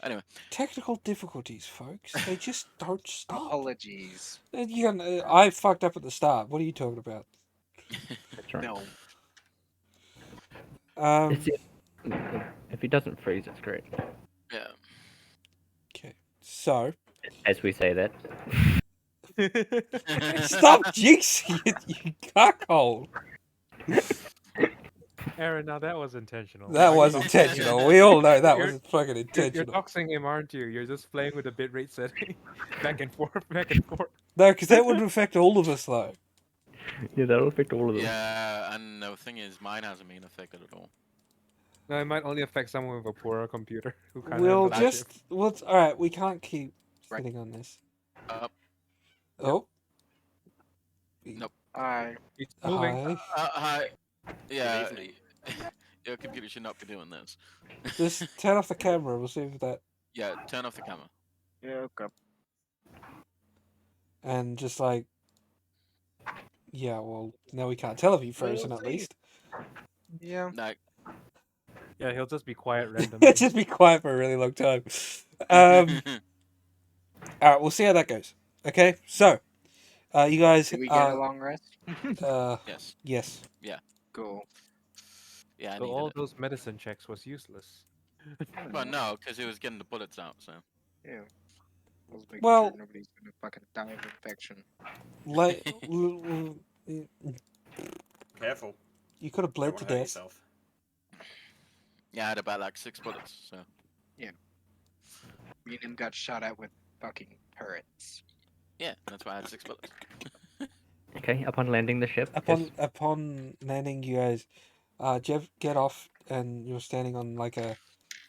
Anyway, Technical difficulties, folks. They just don't stop. apologies. I fucked up at the start. What are you talking about? That's right. No, It's, if he doesn't freeze, it's great. yeah. Okay. So, As we say that. stop jinxing it, you cockhole. Aaron, now that was intentional. That Are was you- intentional. We all know that You're- was fucking You're intentional. doxing him, aren't you? You're just playing with the bitrate setting. Back and forth, back and forth. No, because that would affect all of us, though. Yeah, that'll affect all of them. Yeah, and the thing is, mine hasn't been affected at all. No, it might only affect someone with a poorer computer who can't We'll handle that just. shit. Well, all right. We can't keep Right. sitting on this. Up. Oh. Nope. It's moving. Hi. Hi. Yeah. evening. Your computer should not be doing this. Just turn off the camera. We'll see if that. Yeah, turn off the camera. yeah, okay. And just like. Yeah, well, now we can't tell if you frozen We'll at see. least. Yeah, Like, Yeah, he'll just be quiet randomly. Just be quiet for a really long time. All right, we'll see how that goes. Okay, so you guys. did we get a long rest? yes. Yes. Cool. Yeah, I So needed all it. those medicine checks was useless. Well, no, because it was getting the bullets out, so. Yeah. I was making Well- sure nobody's gonna fucking die of infection. Like, Careful. you could have Don't bled want to to hurt death. yourself. Yeah, I had about like 6 bullets, so. Me and him got shot at with fucking turrets. Yeah, that's why I had 6 bullets. Okay, upon landing the ship. Upon landing, you guys, Jeff, get off, and you're standing on like a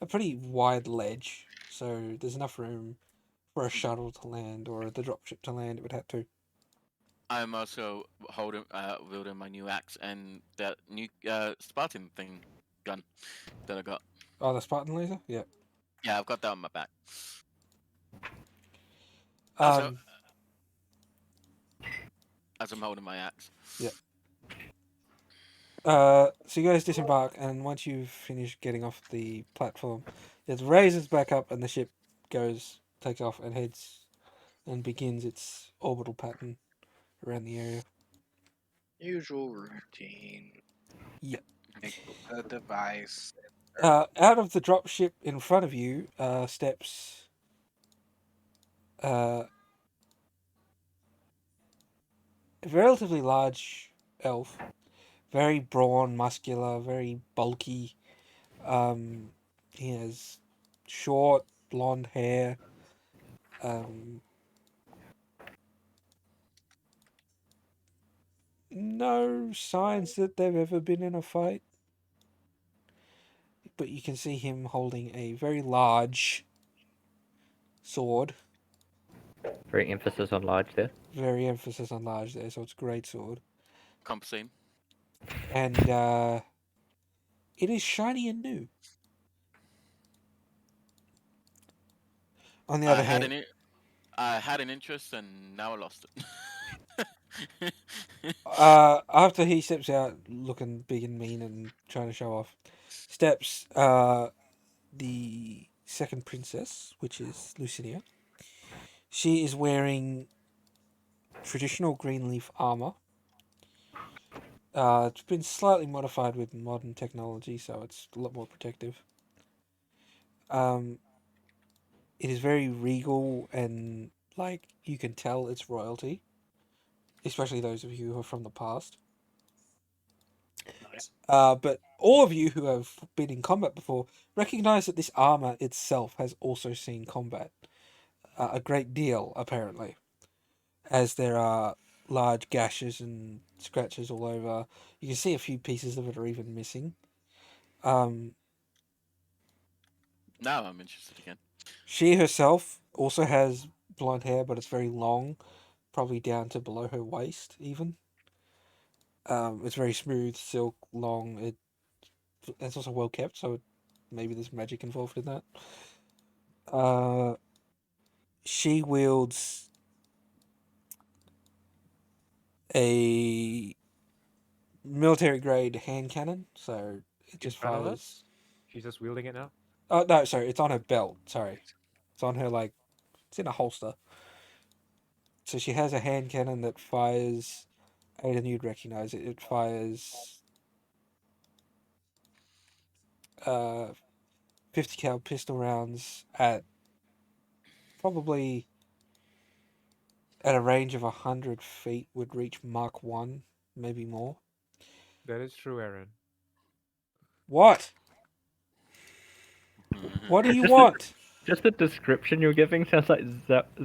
pretty wide ledge, so there's enough room for a shuttle to land or the dropship to land. It would have to. I'm also wielding my new axe and that new Spartan thing gun that I got. Oh, the Spartan laser. Yeah. Yeah, I've got that on my back. Also, Um. as I'm holding my axe. So you guys disembark, and once you've finished getting off the platform, it raises back up, and the ship takes off, and heads and begins its orbital pattern around the area. Usual routine. Yep. Make the device. Out of the drop ship in front of you steps a relatively large elf, very brawn, muscular, very bulky. He has short blonde hair. No signs that they've ever been in a fight, but you can see him holding a very large sword. Very emphasis on large there. Very emphasis on large there, so it's a great sword. Compasine. And it is shiny and new. On the other hand, I had an interest and now I lost it. after he steps out looking big and mean and trying to show off, steps the second princess, which is Lucinia. She is wearing traditional green leaf armor. It's been slightly modified with modern technology, so it's a lot more protective. It is very regal and like you can tell it's royalty, especially those of you who are from the past. Nice. But all of you who have been in combat before recognize that this armor itself has also seen combat a great deal, apparently, as there are large gashes and scratches all over. You can see a few pieces of it are even missing. Um, Now I'm interested again. she herself also has blonde hair, but it's very long, probably down to below her waist, even. It's very smooth, silk, long. It's also well kept, so maybe there's magic involved in that. She wields a military grade hand cannon, so it In just front of fires. us. She's just wielding it now. Oh no, sorry, it's on her belt. Sorry, it's on her it's in a holster. So she has a hand cannon that fires. Aiden, you'd recognize it. It fires 50 cal pistol rounds at probably at a range of 100 feet would reach Mark 1, maybe more. That is true, Aaron. What? What do you want? Just the description you're giving sounds like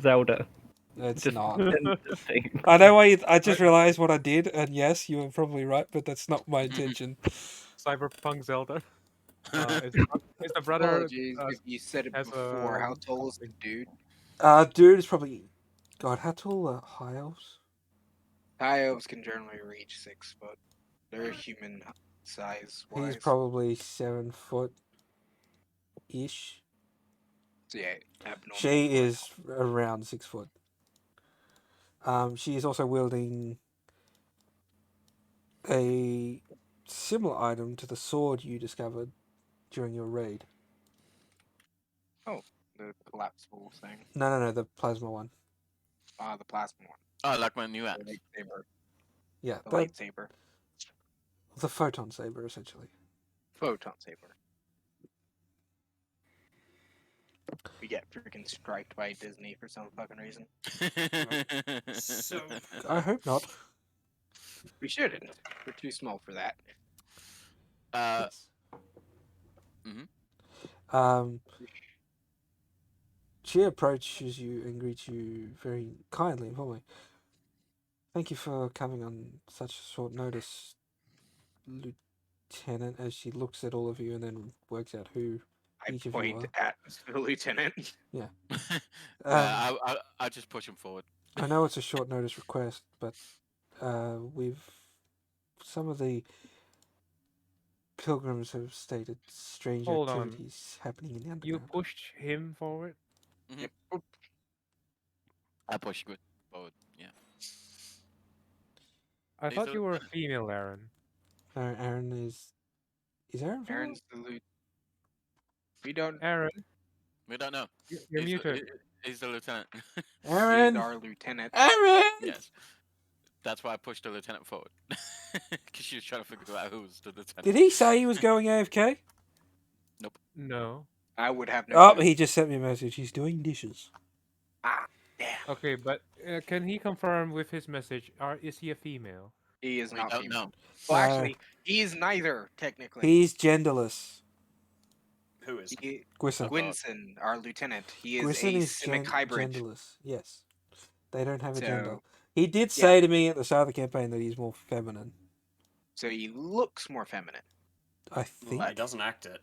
Zelda. It's Just not. thing. I know why I just realized what I did, and yes, you were probably right, but that's not my intention. Cyberpunk Zelda. Is the brother Apologies if you said it has before. How a tall is the dude? Dude is probably. God, how tall are high elves? High elves can generally reach 6 foot. They're human size He's wise. probably 7 foot ish. So yeah, abnormal. She is around 6 foot. She is also wielding a similar item to the sword you discovered during your raid. The collapsible thing. No, the plasma one. The plasma one. Oh, like my new The axe. lightsaber. Yeah, The the lightsaber. photon saber, essentially. Photon saber. We get freaking striked by Disney for some fucking reason. So, I hope not. We shouldn't. We're too small for that. Yes. Mhm. She approaches you and greets you very kindly and formally. Thank you for coming on such short notice, Lieutenant, as she looks at all of you and then works out who I each of you point are. at the lieutenant. I just push him forward. I know it's a short notice request, but we've some of the pilgrims have stated strange Hold on. activities happening in the You underground. pushed him forward. I push you forward. Yeah. I He's thought a you were a lieutenant. female, Aaron. No, Aaron is. Is Aaron female? Aaron's the loot. We don't. Aaron, We don't know. you're muted. He's the lieutenant. He's Aaron! our lieutenant. Aaron! Yes. That's why I pushed the lieutenant forward. Because she was trying to figure out who was the lieutenant. Did he say he was going AFK? No. I would have no. Oh, clue. he just sent me a message. He's doing dishes. Ah, damn. Okay, but can he confirm with his message? Is he a female? He is We not don't female. know. Well, Uh, actually, he is neither technically. He's genderless. Who is? He, Gwisson. Gwynson, our lieutenant, he is Gwisson a is simic hybrid. genderless. Yes. They don't have a So- gender. He did say to me at the start of the campaign that he's more feminine. So he looks more feminine. I think. He doesn't act it.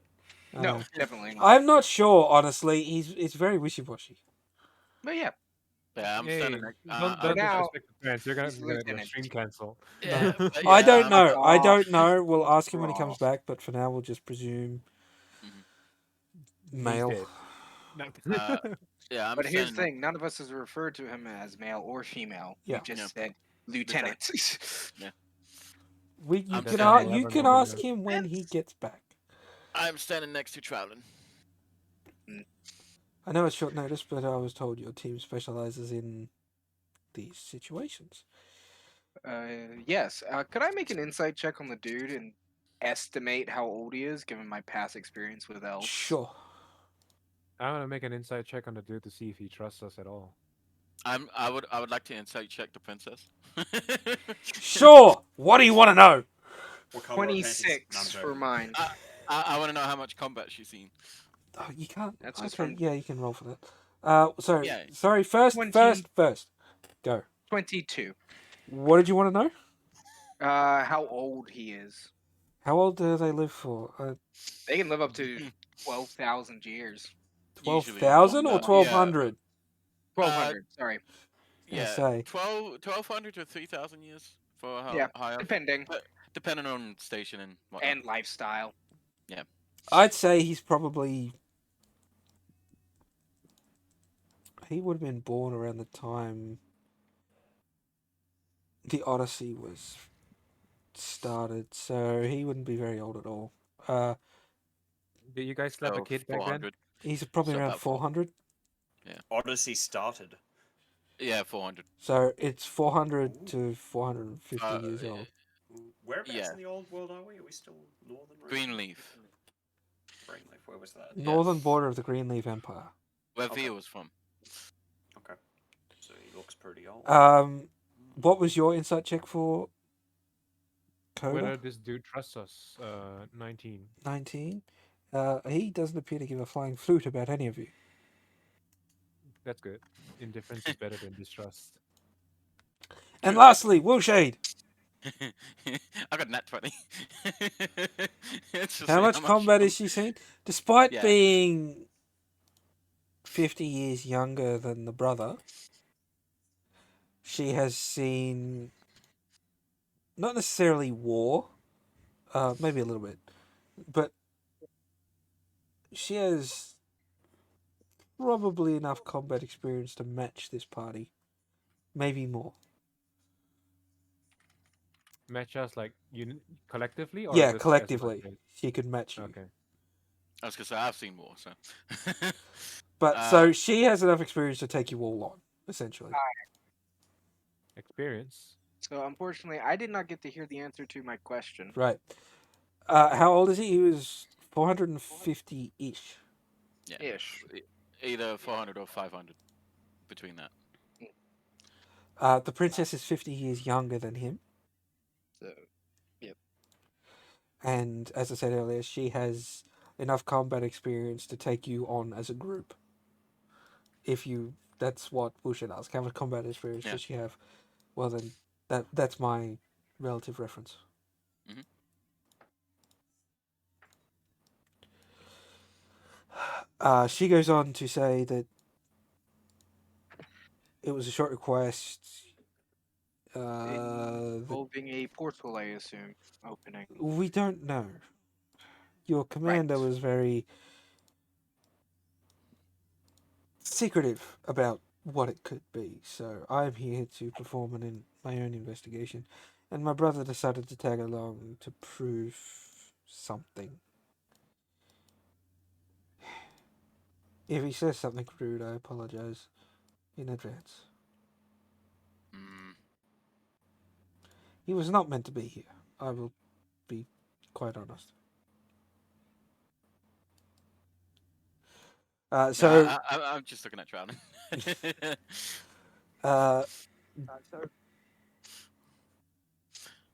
I No, know. definitely not. I'm not sure, honestly. It's very wishy-washy. But yeah, Yeah, I'm Hey, standing next. don't now, disrespect the fans. You're gonna he's get the lieutenant. stream cancel. Yeah, but I yeah, don't know. I off. don't know. We'll ask him when he Fuck comes off. back, but for now we'll just presume He's male. dead. Yeah, I'm But here's the standing thing: none of us has referred to him as male or female. Yeah. We just Yeah. said lieutenant. You I'm can, standing you 11 can over ask there. him when he gets back. I'm standing next to Trowlin. I know it's short notice, but I was told your team specializes in these situations. Yes. Could I make an insight check on the dude and estimate how old he is, given my past experience with elves? Sure. I'm gonna make an inside check on the dude to see if he trusts us at all. I would like to insight check the princess. Sure. What do you want to know? What color are her panties? 26 No, I'm for joking. mine. I want to know how much combat she's seen. Oh, you can't. That's just Okay, from- yeah, you can roll for that. Sorry. Yeah. Sorry. First. 20. Go. 22. What did you want to know? How old he is. How old do they live for? They can live up to 12,000 years. 12,000 or yeah. 1,200? 1,200, sorry. gonna Yeah, say. 1,200 to 3,000 years for how Yeah, high up, Depending. depending on station and whatnot. And lifestyle. I'd say he's probably. He would have been born around the time the Odyssey was started, so he wouldn't be very old at all. Did you guys slap a So kid back then? 400. He's probably So around about 400. Odyssey started. Yeah, 400. So it's 400 to 450 Uh, years old. Whereabouts Yeah. in the old world are we? Are we still northern? Right? Greenleaf, Greenleaf. Where was that? Northern border of the Greenleaf Empire. where Okay. Via was from. Okay. So he looks pretty old. What was your insight check for Whether Coda? this dude trusts us. 19. 19. He doesn't appear to give a flying flute about any of you. That's good. Indifference is better than distrust. And lastly, Woolshade. I got nat 20. It's just How like much combat has she seen? Despite Yeah. being 50 years younger than the brother, she has seen not necessarily war, maybe a little bit, but she has probably enough combat experience to match this party, maybe more. Match us like collectively, or Yeah, just as collectively, one she could match you. race? Okay. I was gonna say I've seen more, so. But so she has enough experience to take you all on, essentially. Experience. So unfortunately, I did not get to hear the answer to my question. Right. How old is he? He was 450-ish. Yeah. Ish. Either 400 or 500 between that. The princess is 50 years younger than him. So And as I said earlier, she has enough combat experience to take you on as a group. That's what we should ask. How much combat experience Yeah. does she have? Well, then, that's my relative reference. Mhm. She goes on to say that it was a short request. That involving a portal, I assume, opening. we don't know. Your commander Right. was very secretive about what it could be, so I'm here to perform my own investigation. And my brother decided to tag along to prove something. If he says something rude, I apologize in advance. Mm, He was not meant to be here. I will be quite honest. no, So, I'm just looking at Trout. uh,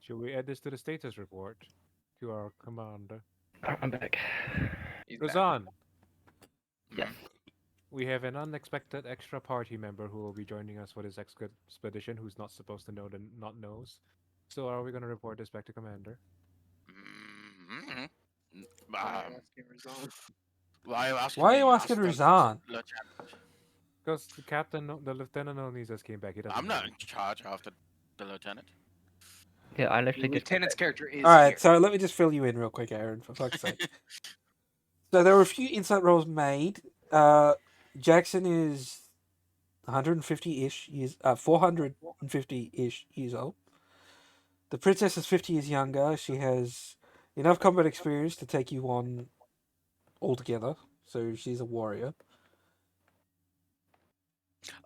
Should we add this to the status report to our commander? I'm back. He's back. Razan, Yes. we have an unexpected extra party member who will be joining us for this expedition who's not supposed to know the not knows. So are we going to report this back to commander? Mhm. Why Um, asking Razan? why are you asking why are me? you asking Ask the Rizan? lieutenant. Because the captain, the lieutenant only just came back. He doesn't I'm know not in anything. charge after the lieutenant. Yeah, I The literally just. lieutenant's character is Alright, here. so let me just fill you in real quick, Aaron, for fuck's sake. So there were a few insight rolls made. Jackson is 150-ish years, 450-ish years old. The princess is 50 years younger. She has enough combat experience to take you on altogether. So she's a warrior.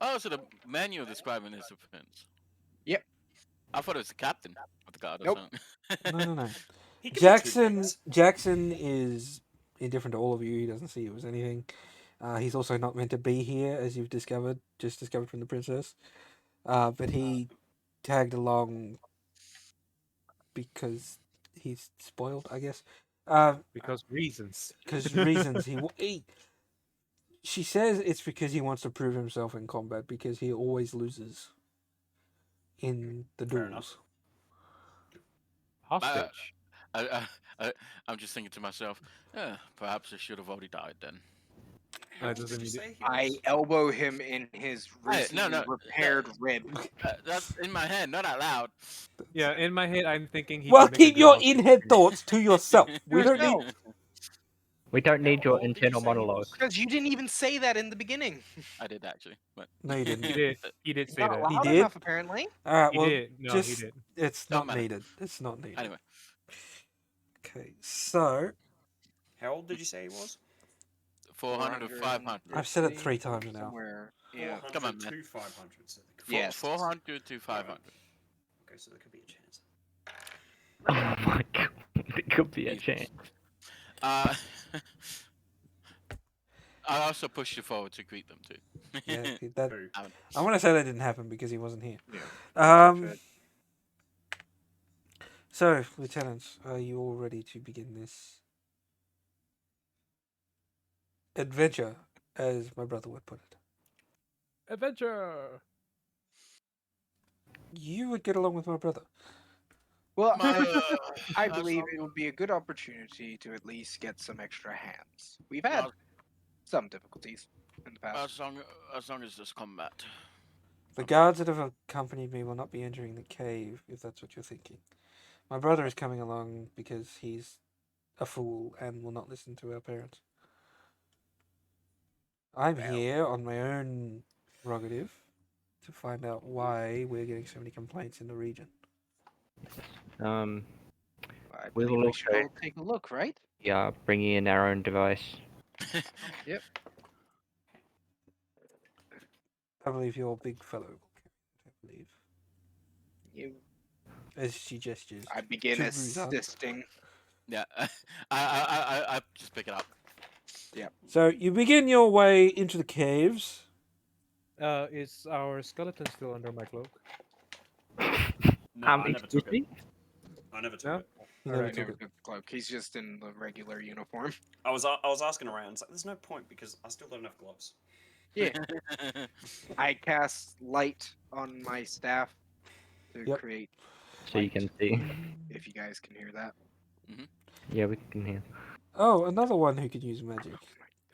Oh, so the manual describing is the prince. Yep. I thought it was the captain of the guard or Nope. something. No. He could be two Jackson things. Jackson is indifferent to all of you. He doesn't see you as anything. He's also not meant to be here, as you've just discovered from the princess. But he tagged along because he's spoiled, I guess. Because reasons. Because reasons she says it's because he wants to prove himself in combat because he always loses in the Fair duels. enough. Hostage. I'm just thinking to myself, perhaps I should have already died then. How old doesn't did you need it. say he I was? elbow him in his Hey, recently no, repaired rib. That's in my head, not out loud. Yeah, in my head, I'm thinking he Well, could make a keep good your hostage in-head for you. thoughts to yourself. We don't need. Yourself, We don't need How your old did you internal say he monologues. was? because you didn't even say that in the beginning. I did actually, but No, you didn't. He did. He did say Not that. He loud did? enough, apparently. All right. He Well, did. No, he just did. it's Don't not matter. needed. It's not needed. anyway. Okay, so How old did you say he was? 400 to 500. I've said it 3 times now. Somewhere. Yeah. 400 Come on, man. to 500. So there could Yes. 400 to 500. Okay, so there could be a chance. Oh my god, it could be a Jesus. chance. I also pushed you forward to greet them too. yeah, that Who? I want to say that didn't happen because he wasn't here. Yeah. So, lieutenants, are you all ready to begin this adventure, as my brother would put it? Adventure. You would get along with my brother. Well, My, I as believe long- it would be a good opportunity to at least get some extra hands. We've had as, some difficulties in the past. as long as there's combat. The guards that have accompanied me will not be entering the cave, if that's what you're thinking. My brother is coming along because he's a fool and will not listen to our parents. I'm Well. here on my own prerogative to find out why we're getting so many complaints in the region. Um, I we believe will we should also- all take a look, right? yeah, bringing in our own device. Yep. I believe your big fellow will carry it, I believe. You. As she gestures. I begin to Ruzan. assisting. Yeah, I just pick it up. So you begin your way into the caves. Is our skeleton still under my cloak? No, I never excuse took me? it. I never took No? it. You All never right, I took never it. took the cloak. He's just in the regular uniform. I was asking around. It's like there's no point because I still don't have gloves. Yeah. I cast light on my staff to Yep. create. So you can see. If you guys can hear that. Yeah, we can hear. Oh, another one who could use magic.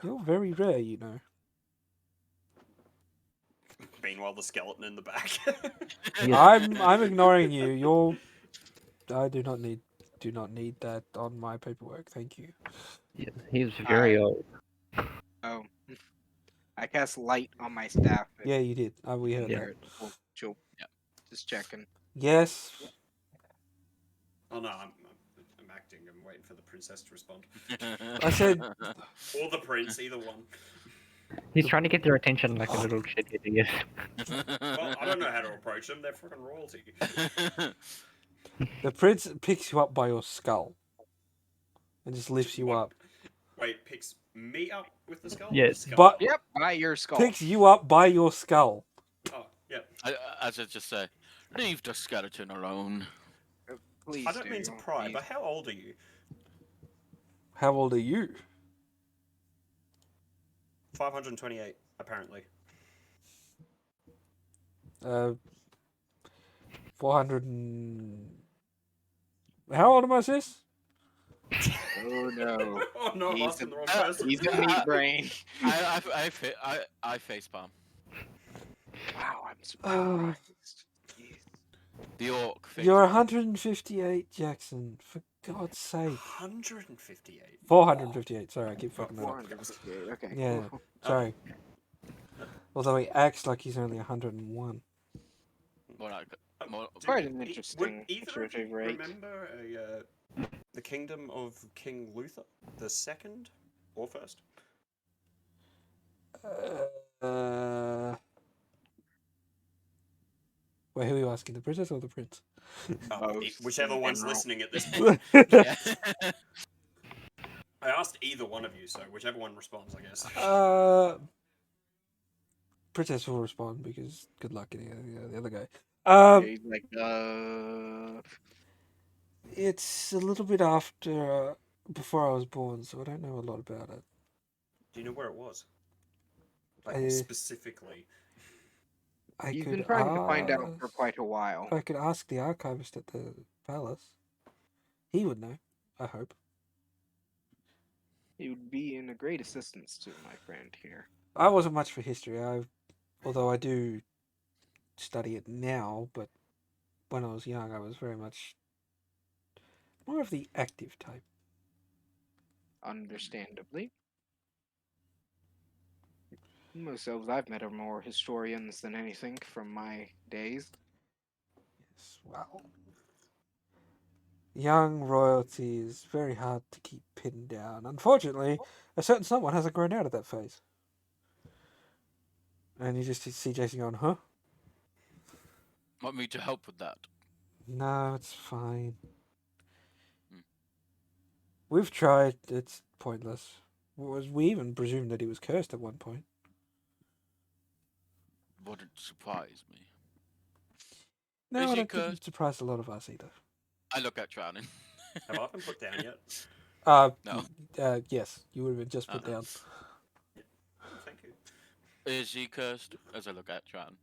You're very rare, you know. Meanwhile, the skeleton in the back. Yeah. I'm ignoring you. I do not need that on my paperwork. Thank you. Yeah, he's very I- old. Oh. I cast light on my staff. Yeah, you did. We heard Yeah. that. Cool. Chill. Yeah. Just checking. Yes. Oh no, I'm acting. I'm waiting for the princess to respond. I said- Or the prince, either one. He's trying to get their attention like a little shit idiot. Well, I don't know how to approach them. They're fucking royalty. The prince picks you up by your skull and just lifts you What? up. Wait, picks me up with the skull? Yes. The skull? But Yep, by your skull. picks you up by your skull. Oh, yeah. As I just say, leave the skeleton alone. Please I don't mean to do. pry, Please. but how old are you? How old are you? 528, apparently. 400 and... How old am I, sis? Oh no. Oh no, I'm He's asking a- the wrong person. He's a meat brain. I facepalm. Wow, I'm Oh, surprised. Jeez. The orc face. you're 158, Jackson. For God's sake. 158. 458. Sorry, I keep fucking that up. 458. Okay. Yeah, cool. sorry. Although he acts like he's only 101. More like, more, Quite an Would interesting either of you rate. remember the kingdom of King Luther the second or first? Wait, who are you asking? The princess or the prince? Both Whichever in one's general. listening at this point. yeah. I asked either one of you, so whichever one responds, I guess. Princess will respond because good luck getting the other guy. Yeah, he's like, It's a little bit after before I was born, so I don't know a lot about it. Do you know where it was? Like I- specifically. I he's could been trying to find out for ask- quite a while. I could ask the archivist at the palace. He would know. I hope. He would be in a great assistance to my friend here. I wasn't much for history. Although I do study it now, but when I was young, I was very much more of the active type. Understandably. Most elves I've met are more historians than anything from my days. Yes, well, young royalty is very hard to keep pinned down. Unfortunately, a certain someone hasn't grown out of that phase. And you just see Jason going, huh? Want me to help with that? No, it's fine. Hmm. We've tried. It's pointless. We even presumed that he was cursed at one point. Wouldn't surprise me. No, Is I he don't think it cursed? surprised a lot of us either. I look at drowning. Have I been put down yet? No. Yes, you would have been just put Uh-uh. down. Oh, thank you. Is he cursed? As I look at drown.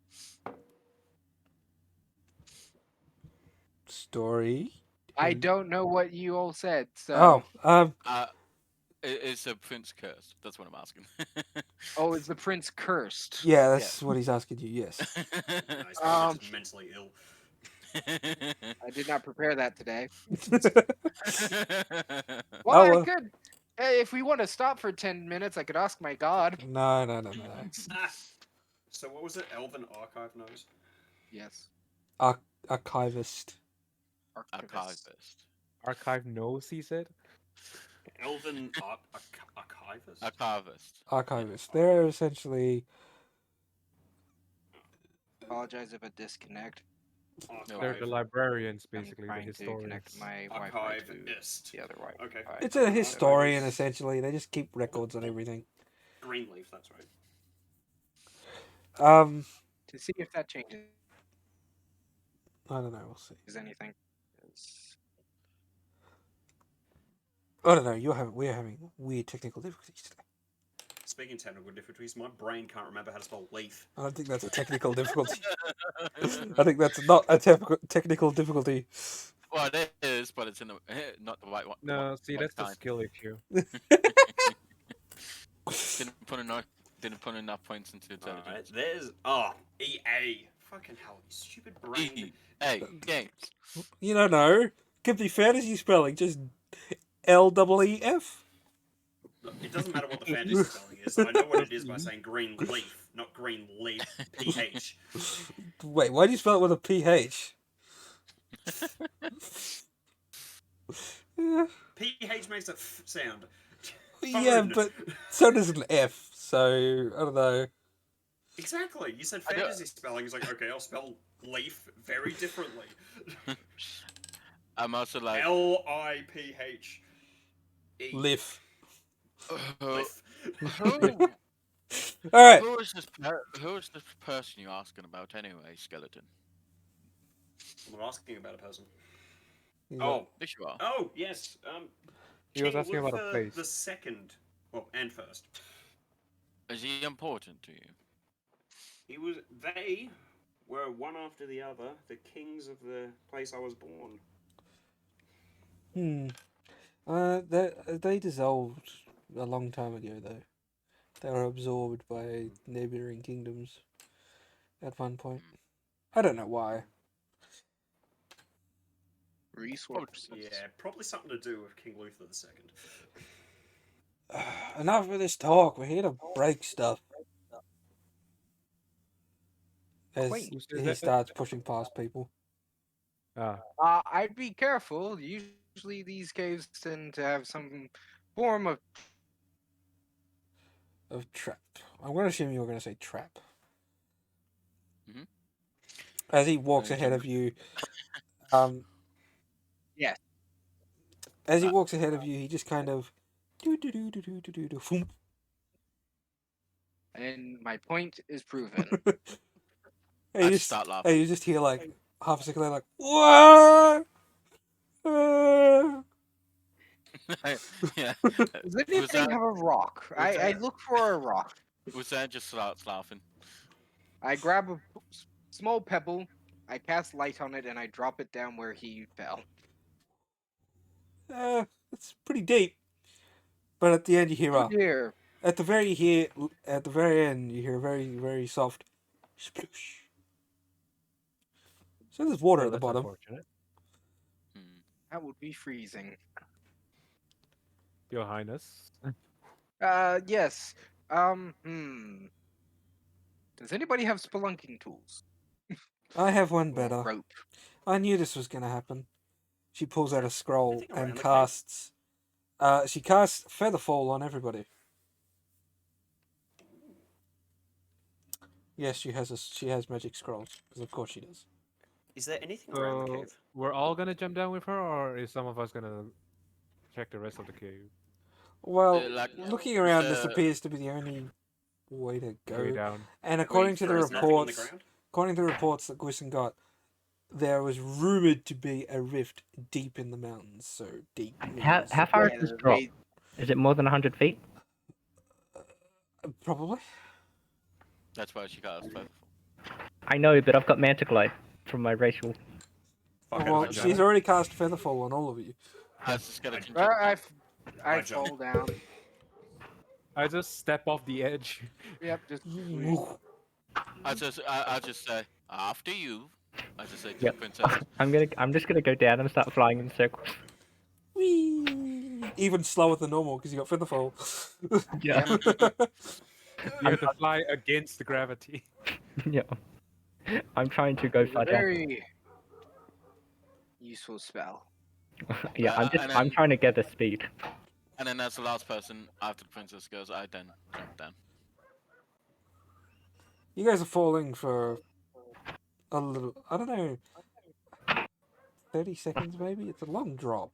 Story. I Hmm. don't know what you all said, so. Is the prince cursed? That's what I'm asking. Oh, is the prince cursed? Yeah, that's what he's asking you. Yes. No, he's probably Um, just mentally ill. I did not prepare that today. Oh, Well, I well. could. If we want to stop for 10 minutes, I could ask my god. No. Ah. So what was it? Elven Archive knows? Yes. Archivist. Archivist. Archive knows, he said. Elven Archivist? Archivist. Archivist. They're essentially. Apologize if I disconnect. They're the Archive. librarians, I'm basically, the trying to historians. connect my Wi-Fi to Archivist. the other Wi-Fi. Okay. It's a historian, essentially. They just keep records on everything. Greenleaf, that's right. To see if that changes I don't know. We'll see. anything. 'Cause I don't know. We're having weird technical difficulties today. Speaking of technical difficulties, my brain can't remember how to spell leaf. I don't think that's a technical difficulty. I think that's not a technical difficulty. Well, it is, but it's in the not the right one. the No, one- see, right that's the time. skill issue. Didn't put enough points into Alright, intelligence. there's EA. Fucking hell, you stupid brain. E. Hey, games. You don't know. Could be fantasy spelling. Just LEEF. It doesn't matter what the fantasy spelling is. I know what it is by saying green leaf, not green leaf. PH. Wait, why do you spell it with a PH? Yeah, PH makes a sound. yeah, Phone. but so does an F. So I don't know. Exactly. You said I don't- fantasy spelling. It's like, okay, I'll spell leaf very differently. I'm also like, Liphe. Liff. who, Lif. who, All right. who is this person you're asking about anyway, skeleton? I'm not asking about a person. Yeah. Oh, Yes, you are. oh yes. He was King asking about a Luther place. the second. Well, and first. Is he important to you? He was. They were one after the other the kings of the place I was born. They dissolved a long time ago, though. They were absorbed by neighboring kingdoms at one point. I don't know why. Resources. Yeah, probably something to do with King Luther the second. Enough of this talk. We're here to break stuff. As Quaint. Who said he that? starts pushing past people. I'd be careful. Usually these caves tend to have some form of Of trap. I'm going to assume you're going to say trap. Mhm. As he walks Very ahead of generous. you, um, yes. as he Uh, walks ahead of you, he just kind of thump. And my point is proven. And I you just just, start and laughing. you just hear like half a second later, like what? Yeah. Does anything have a rock? I look for a rock. Hussein just starts laughing. I grab a small pebble, I cast light on it, and I drop it down where he fell. It's pretty deep. But at the end, you hear Oh dear. at the very end, you hear a very very soft sploosh. So there's water Oh, at the that's bottom. unfortunate. Hmm. That would be freezing. Your Highness. Yes. Does anybody have spelunking tools? I have one Or better. rope? I knew this was gonna happen. She pulls out a scroll Anything around and the casts. She casts Featherfall on everybody. Yes, she has magic scrolls because of course she does. Is there anything around the So cave? we're all gonna jump down with her, or is some of us gonna check the rest of the cave? Well, Like, looking is around, this there- appears to be the only way to Way go. down. And Wait, according to the There is nothing on the reports, ground. according to the reports that Gwison got, there was rumored to be a rift deep in the mountains. So deep means How far Yeah, is this drop? Is it more than 100 feet? probably. That's why she got us featherful. I know, but I've got Mantiglide from my racial. Fuck it, Well, I she's jump. already cast Featherfall on all of you. As the skeleton Well, jump I I jump. fall down. I just step off the edge. Yep, just I just say after you. I just say to Yep. the princess. I'm just gonna go down and start flying in circles. Whee! Even slower than normal because you got Featherfall. Yeah. You have to fly against the gravity. Yeah. I'm trying to go it's a far down. very useful spell. Yeah, and I'm then- trying to gather speed. And then as the last person after the princess goes, I then jump down. You guys are falling for a little. I don't know. 30 seconds maybe. It's a long drop.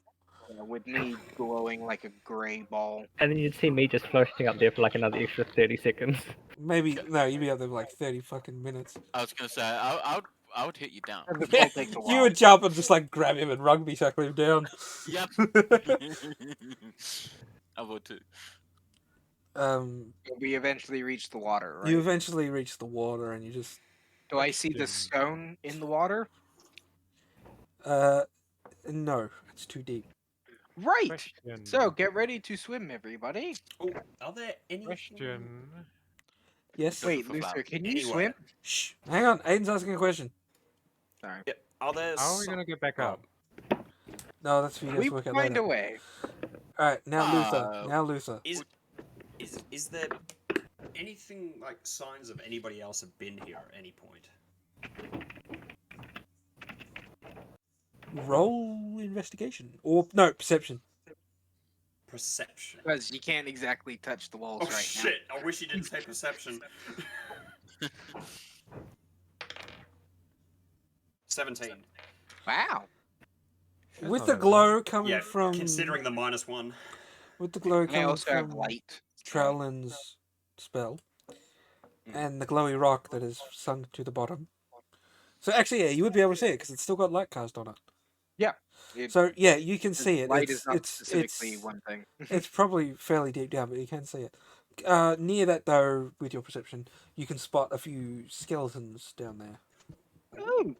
With me glowing like a gray ball. And then you'd see me just floating up there for like another extra 30 seconds. Maybe no, you'd be up there for like 30 fucking minutes. I was gonna say I would hit you down. The fall takes a You while. would jump and just like grab him and rugby tackle him down. Yep. I would too. We eventually reach the water, right? You eventually reach the water and you just Do I see the Question. stone in the water? no, it's too deep. Right! Question. So, get ready to swim, everybody. Oh, are there any? Question. Yes. Wait. Wait, for Lucer, flower. can you Anywhere. swim? Shh. Hang on. Aiden's asking a question. Sorry. Yeah, are there? How are we gonna get back up? No, that's for you guys We to work out find later. a way. All right, now Luther. Uh, Now Luther. Is there anything like signs of anybody else have been here at any point? Roll investigation. Or, no, perception. Perception. Because you can't exactly touch the walls Oh right shit! I wish you didn't say perception. 17. now. Wow. That's With not the that glow coming Yeah, from... considering the -1. With the glow I coming also have from light. Trowlin's spell. Mm. And the glowy rock that is sunk to the bottom. So actually, yeah, you would be able to see it because it's still got light cast on it. Yeah. It, So yeah, you can see it. light It's is not it's specifically it's one thing. it's probably fairly deep down, but you can see it. Near that though, with your perception, you can spot a few skeletons down there. Oh,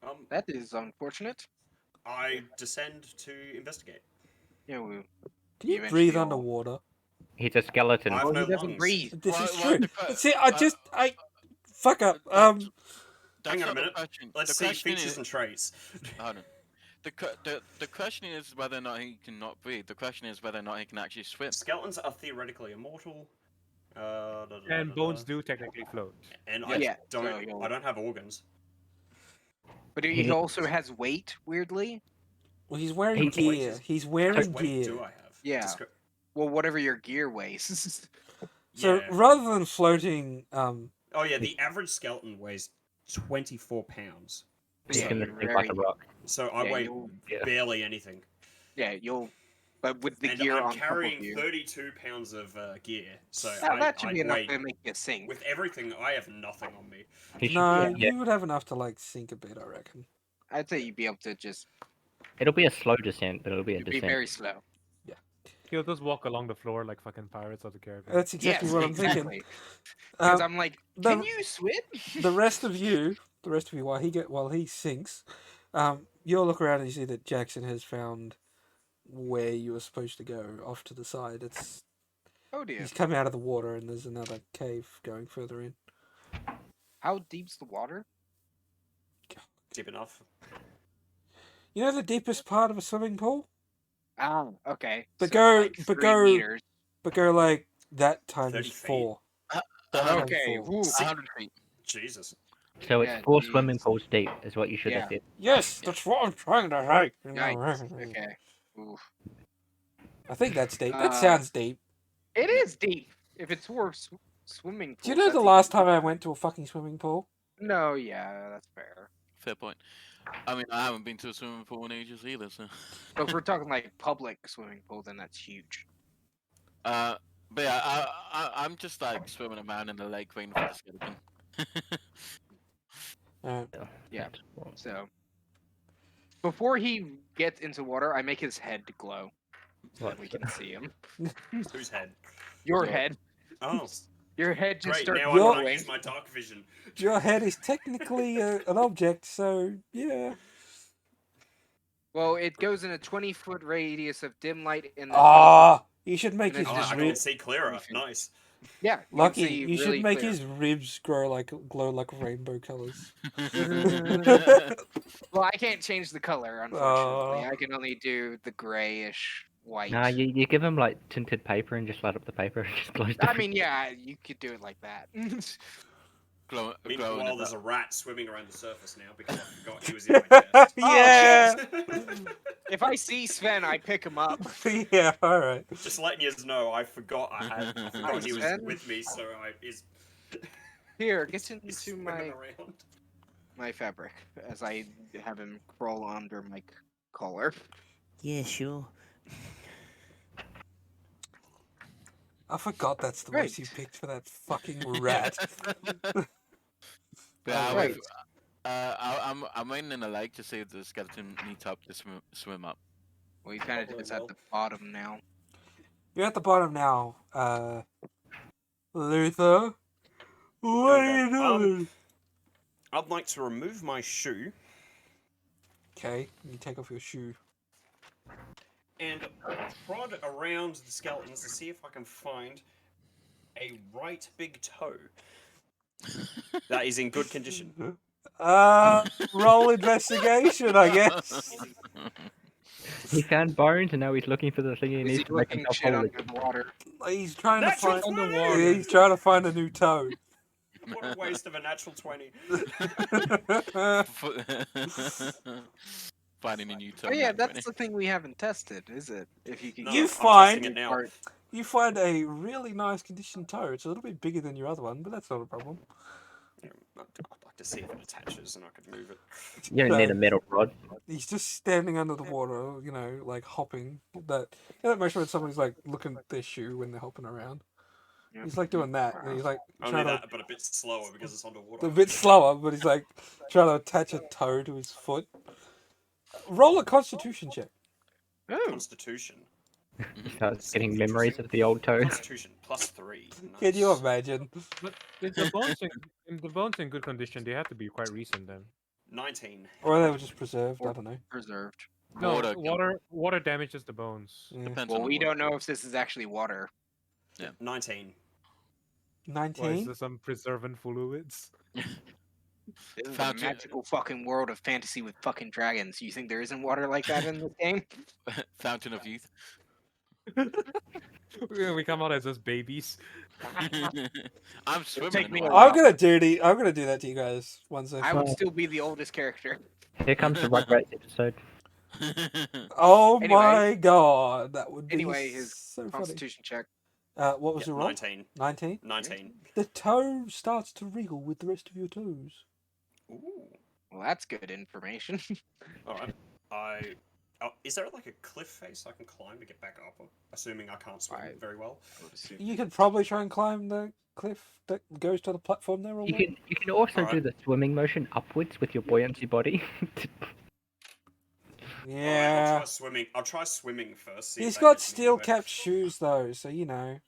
Um, that is unfortunate. I descend to investigate. Yeah, we Can you eventually breathe all- underwater? He's a skeleton. I have Oh, no he doesn't lungs. breathe. This Why- is why true. the que- See, I fuck up. That's Hang on a not the minute. question. Let's the see question features is, and traits. hold on. The question is whether or not he cannot breathe. The question is whether or not he can actually swim. Skeletons are theoretically immortal. And bones do technically float. And Yeah, I don't. so you'll- I don't have organs. But he also has weight, weirdly. Well, he's wearing He- gear. Weight He's How wearing much weight gear. do I have? Yeah. Well, whatever your gear weighs. So Yeah. rather than floating, Oh yeah, the average skeleton weighs 24 pounds. He's Yeah, gonna you're sink like a very- rock. So I Yeah, weigh you'll- Yeah. barely anything. Yeah, you'll. But with the And gear I'm on top of carrying you, 32 pounds of gear. So that should I be enough weigh, to make you sink. with everything, I have nothing on me. He should- no, yeah, you would have enough to like sink a bit, I reckon. I'd say you'd be able to just it'll be a slow descent, but it'll be a it'd be descent. very slow. He'll just walk along the floor like fucking Pirates of the Caribbean. That's exactly Yes, what I'm exactly. thinking. Because Um, I'm like, the- can you swim? the rest of you, while he sinks, you'll look around and you see that Jackson has found where you were supposed to go, off to the side. It's Oh dear. he's come out of the water and there's another cave going further in. How deep's the water? Deep enough. You know the deepest part of a swimming pool? Oh, okay. But So, go- like, but 3 go- meters. But go like that times 30 feet. 4. Okay. four. Woo. 100 feet. Jesus. So it's Yeah, 4 geez. swimming pools deep, is what you should have Yeah. said. Yes, that's what I'm trying to say. Yikes. Okay. Oof. I think that's deep. That Uh, sounds deep. It is deep. If it's 4 swimming pools. Do you know the that's last even time I deeper. went to a fucking swimming pool? No, yeah, that's fair. Fair point. I mean, I haven't been to a swimming pool in ages either, so. But if we're talking like public swimming pool, then that's huge. But yeah, I'm just like swimming around in the lake waiting for the skeleton. Yeah. So before he gets into water, I make his head glow so that What? we can see him. Whose head? Your Your- head. Oh, Your head just great. starts Now I Your- can't glowing. use my dark vision. Your head is technically an object, so yeah. Well, it goes in a 20-foot radius of dim light in the. Ah, you should make And his it's Oh, just I can ribs. see clearer. Anything. Nice. Yeah. you can Lucky, see you should really make clear. his ribs glow like rainbow colors. Well, I can't change the color, unfortunately. I can only do the grayish white. Nah, you give him like tinted paper and just light up the paper and just glows I different. mean, yeah, you could do it like that. Glowing Meanwhile, in there's the a rat swimming around the surface now because I forgot he was in my chest. Yeah, If I see Sven, I pick him up. yeah, all right. Just letting you know, I forgot I forgot he was Sven? with me, so he's Here, get he's into swimming my around. my fabric as I have him crawl under my collar. Yeah, sure. I forgot that's the voice you Great. picked for that fucking rat. Yeah, Right. I'm waiting in the lake to see if the skeleton needs up to swim up. Well, he kind of Probably is at will. the bottom now. You're at the bottom now, Luther. What are you doing? I'd like to remove my shoe Okay, you take off your shoe. and prod around the skeletons to see if I can find a right big toe that is in good condition. Roll investigation, I guess. He found bones and now he's looking for the thing he Is needs he to make looking himself shit holy. under the water? He's trying to Natural find. 20! Yeah, he's trying to find a new toe. What a waste of a natural 20. finding a new Oh term. yeah, now, that's the thing we haven't tested, is it? If you could No, You get find- I'm testing it now. part- You find a really nice conditioned toe. It's a little bit bigger than your other one, but that's not a problem. I'd like to see if it attaches and I could move it. You don't need So- a metal rod. He's just standing under the water, you know, like hopping. That motion when somebody's like looking at their shoe when they're hopping around. Yeah. He's like doing that. And he's like Only trying that, but a bit slower because it's underwater. a bit slower, but he's like trying to attach a toe to his foot. Roll a Constitution check. Oh, Constitution. He starts Seems getting memories interesting. of the old toe. Constitution +3. Can you Nice. imagine? But if the bones in good condition, they have to be quite recent then. 19. Or they were just preserved. I don't know. preserved. No, Water water damages the bones. Yeah. Depends Well, on the we water. don't know if this is actually water. 19. Why is 19. there some preservant fluids? This is a Fountain- magical fucking world of fantasy with fucking dragons. You think there isn't water like that in this game? Fountain of youth. We come out as just babies. I'm swimming. take in me the a water. I'm gonna do that to you guys once I I would Oh. still be the oldest character. Here comes the Rugrats episode. Oh Anyway. my god, that would be Anyway, his so funny. Constitution check. What was Yep, your roll? 19. 19. 19. The toe starts to wriggle with the rest of your toes. Ooh. Well, that's good information. Alright. Is there like a cliff face I can climb to get back up? Assuming I can't swim Alright. very well. I would assume. You could probably try and climb the cliff that goes to the platform there. Or You what? can also do Alright. the swimming motion upwards with your buoyancy body. Alright, Yeah. I'll try swimming first. See if He's that got gets me steel anywhere. capped shoes though, so you know.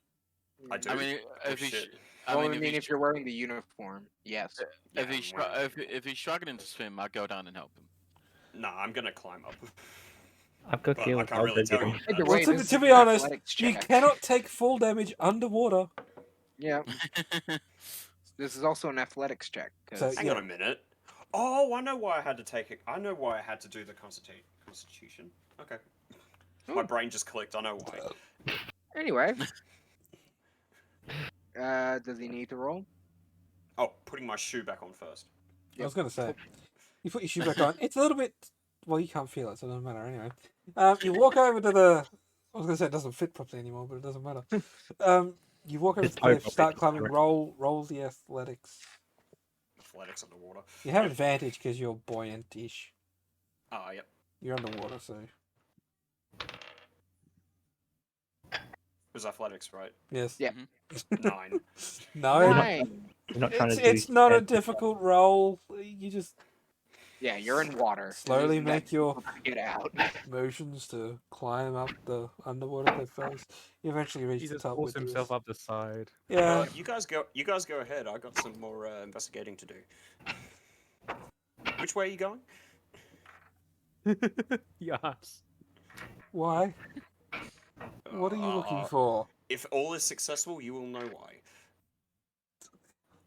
I do. I mean, Oh, if he's, shit. Well, if, he's, if you're wearing the uniform, yes. Yeah, if, he's I'm wearing- if he's struggling to swim, I'll go down and help him. Nah, I'm gonna climb up. I've got But I skills. can't I'll really go tell get you. him. Either Well, way, to, this to is be an honest, athletics you check. cannot take full damage underwater. Yeah, this is also an athletics check. 'cause- So, Hang yeah. on a minute. Oh, I know why I had to take it. I know why I had to do the Constitution. Okay. My Ooh. brain just clicked. I know why. Anyway. Does he need to roll? Oh, putting my shoe back on first. I was gonna say, you put your shoe back on. It's a little bit. Well, you can't feel it, so it doesn't matter anyway. You walk over to the. I was gonna say it doesn't fit properly anymore, but it doesn't matter. You walk over to It's the cliff, over, start it's climbing. correct. Roll the athletics. Athletics underwater. You have advantage because you're buoyant-ish. Ah, yep. You're underwater, so It was athletics, right? yes. Yeah. 9. No, Nine. You're not trying it's, to do. it's not a fancy difficult roll. You just Yeah, you're in water. Slowly Isn't that make your- difficult to get out. motions to climb up the underwater cliff face. You eventually reach He the just top pulls with the himself rest. up the side. Yeah. You guys go. You guys go ahead. I got some more investigating to do. Which way are you going? Yes. Why? What are you looking for? If all is successful, you will know why.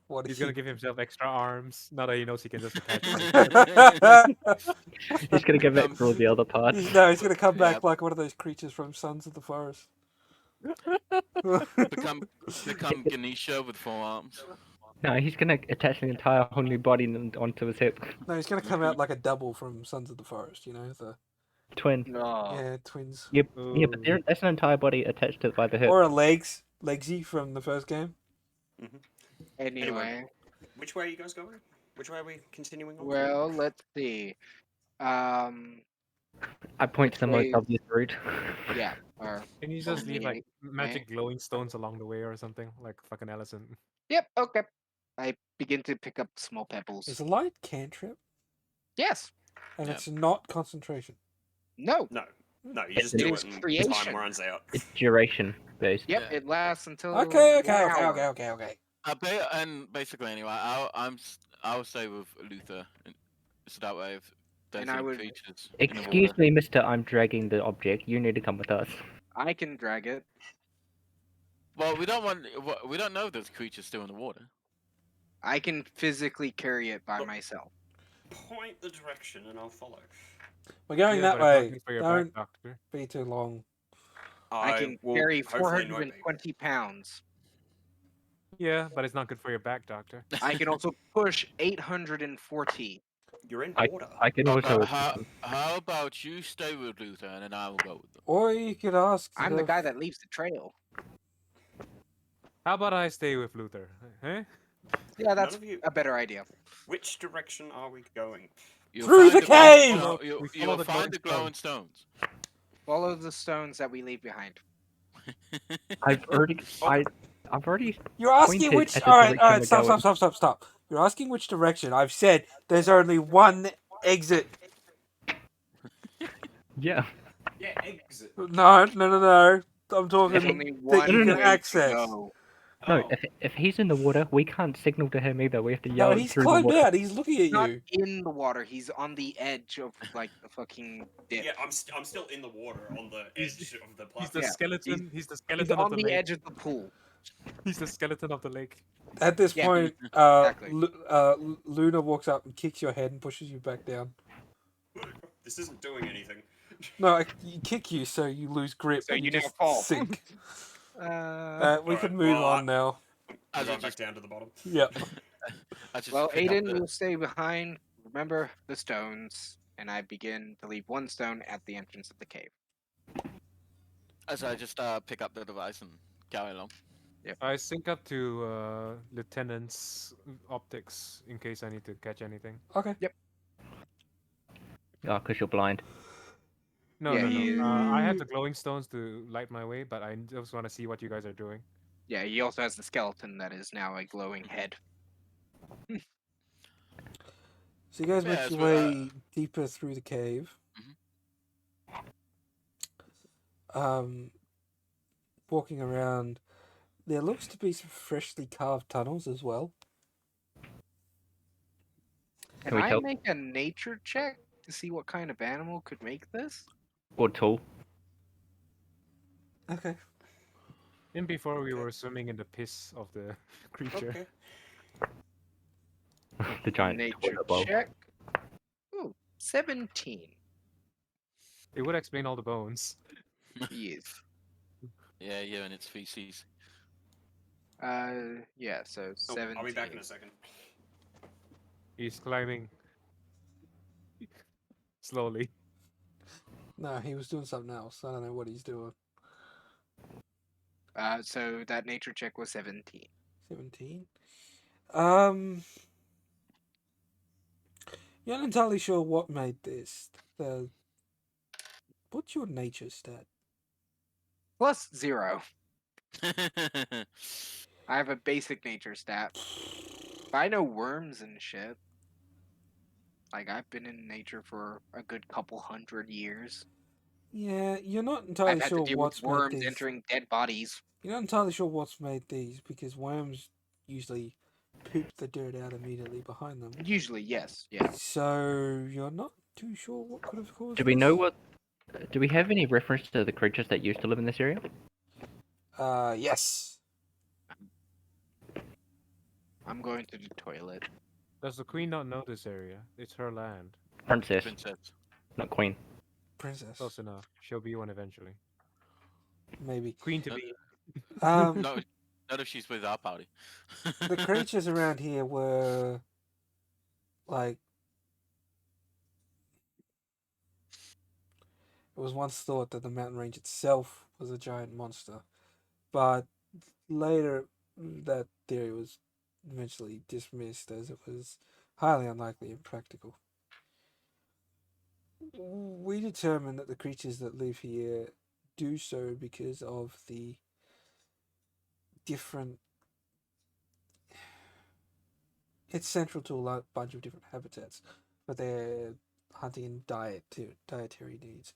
What He's is gonna give himself extra arms now that he knows he can just attach. He's gonna go back for all the other parts. No, he's gonna come back Yep. like one of those creatures from Sons of the Forest. Become Ganesha with 4 arms. No, he's gonna attach the entire whole new body onto his hip. No, he's gonna come out like a double from Sons of the Forest. You know, the Twin. No. yeah twins, Yeah, but that's an entire body attached to it by the hip. or a Legsy from the first game. Anyway, Which way are you guys going? Which way are we continuing on? well, let's see. I point to the most Wait. obvious route. Yeah. Or Can you just leave like Okay. magic glowing stones along the way or something, like fucking Ellison? yep. Okay. I begin to pick up small It's pebbles. a light cantrip, Yes. and Yeah. it's not concentration. No. No, you just It do is it and creation. time runs out. It's duration based. Yep. Yeah. It lasts until. Okay, 1 hour. okay. And basically, anyway, I'll stay with Luther, so that way if there's And I any would- creatures. in the Excuse water- me, mister, I'm dragging the object. You need to come with us. I can drag it. Well, we don't know if there's creatures still in the water. I can physically carry it by Look. myself. Point the direction and I'll follow. We're going Yeah, that but it's not way. good for your Don't back, doctor. be too long. I can will carry hopefully not be. 420 pounds. Yeah, but it's not good for your back, doctor. I can also push 840. You're in I water. I can also. How about you stay with Luther and then I will go with them? Or you could ask. I'm the guy that leaves the trail. How about I stay with Luther? Huh? Yeah, that's of you- a better idea. Which direction are we going? You'll Through find the glowing cave! sto- We You'll, follow you'll the find the glowing glowing stones. Follow the stones that we leave behind. I've already. I've already. You're asking Pointed which. at the All direction right. we're Stop, going. stop, stop, stop, stop. You're asking which direction. I've said there's only one exit. Yeah. Yeah, exit. No, no, no, no. I'm There's talking only that one you can way access. to go. No, Oh. if he's in the water, we can't signal to him either. We have to No, yell he's through the climbed water. out. He's looking at He's not you. in the water. He's on the edge of like the fucking dip. Yeah, I'm still in the water on the He's- edge of the He's the platform. Yeah, skeleton. He's the He's skeleton on of the the lake. edge of the pool. He's the skeleton of the lake. At this Yeah, point, exactly. Luna walks up and kicks your head and pushes you back down. This isn't doing anything. No, you kick you so you lose grip So and you you now just fall. sink. We Alright, can move well, on now. I'm As I going back just- down to the bottom. Yeah. I just Well, pick up Aiden the- will stay behind. Remember the stones, and I begin to leave one stone at the entrance of the cave. as I just pick up the device and carry along. I sync up to Lieutenant's optics in case I need to catch anything. Okay. Oh, because you're blind. No, Yeah, no, he no. is. I have the glowing stones to light my way, but I just want to see what you guys are doing. Yeah, he also has the skeleton that is now a glowing head. So you guys Yeah, make your so, way deeper through the cave. Mhm. Walking around, there looks to be some freshly carved tunnels as well. Can we I tell- make a nature check to see what kind of animal could make this? Or tall. Okay. And before we Okay. were swimming in the piss of the creature. Okay. The giant Nature toilet bowl. check. Ooh, 17. It would explain all the bones. Yes. Yeah, you and its feces. Yeah, so Oh, 17. I'll be back in a second. He's climbing slowly. No, he was doing something else. I don't know what he's doing. So that nature check was 17. 17. You're not entirely sure what made this. What's your nature stat? Plus 0. I have a basic nature stat. But I know worms and shit. Like, I've been in nature for a good couple 100 years. Yeah, you're not entirely I've had sure to deal what's with worms made these. entering dead bodies. You're not entirely sure what's made these because worms usually poop the dirt out immediately behind them. Usually, yes. Yeah. So you're not too sure what could have caused Do we this? know what? Do we have any reference to the creatures that used to live in this area? Yes. I'm going to the toilet. Does the queen not know this area? It's her land. Princess, Princess. not queen. Princess. Close enough. She'll be one eventually. Maybe. Queen to be. No, not if she's with our party. The creatures around here were like it was once thought that the mountain range itself was a giant monster, but later that theory was eventually dismissed as it was highly unlikely and practical. We determined that the creatures that live here do so because of the different. It's central to a bunch of different habitats, but their hunting and dietary needs.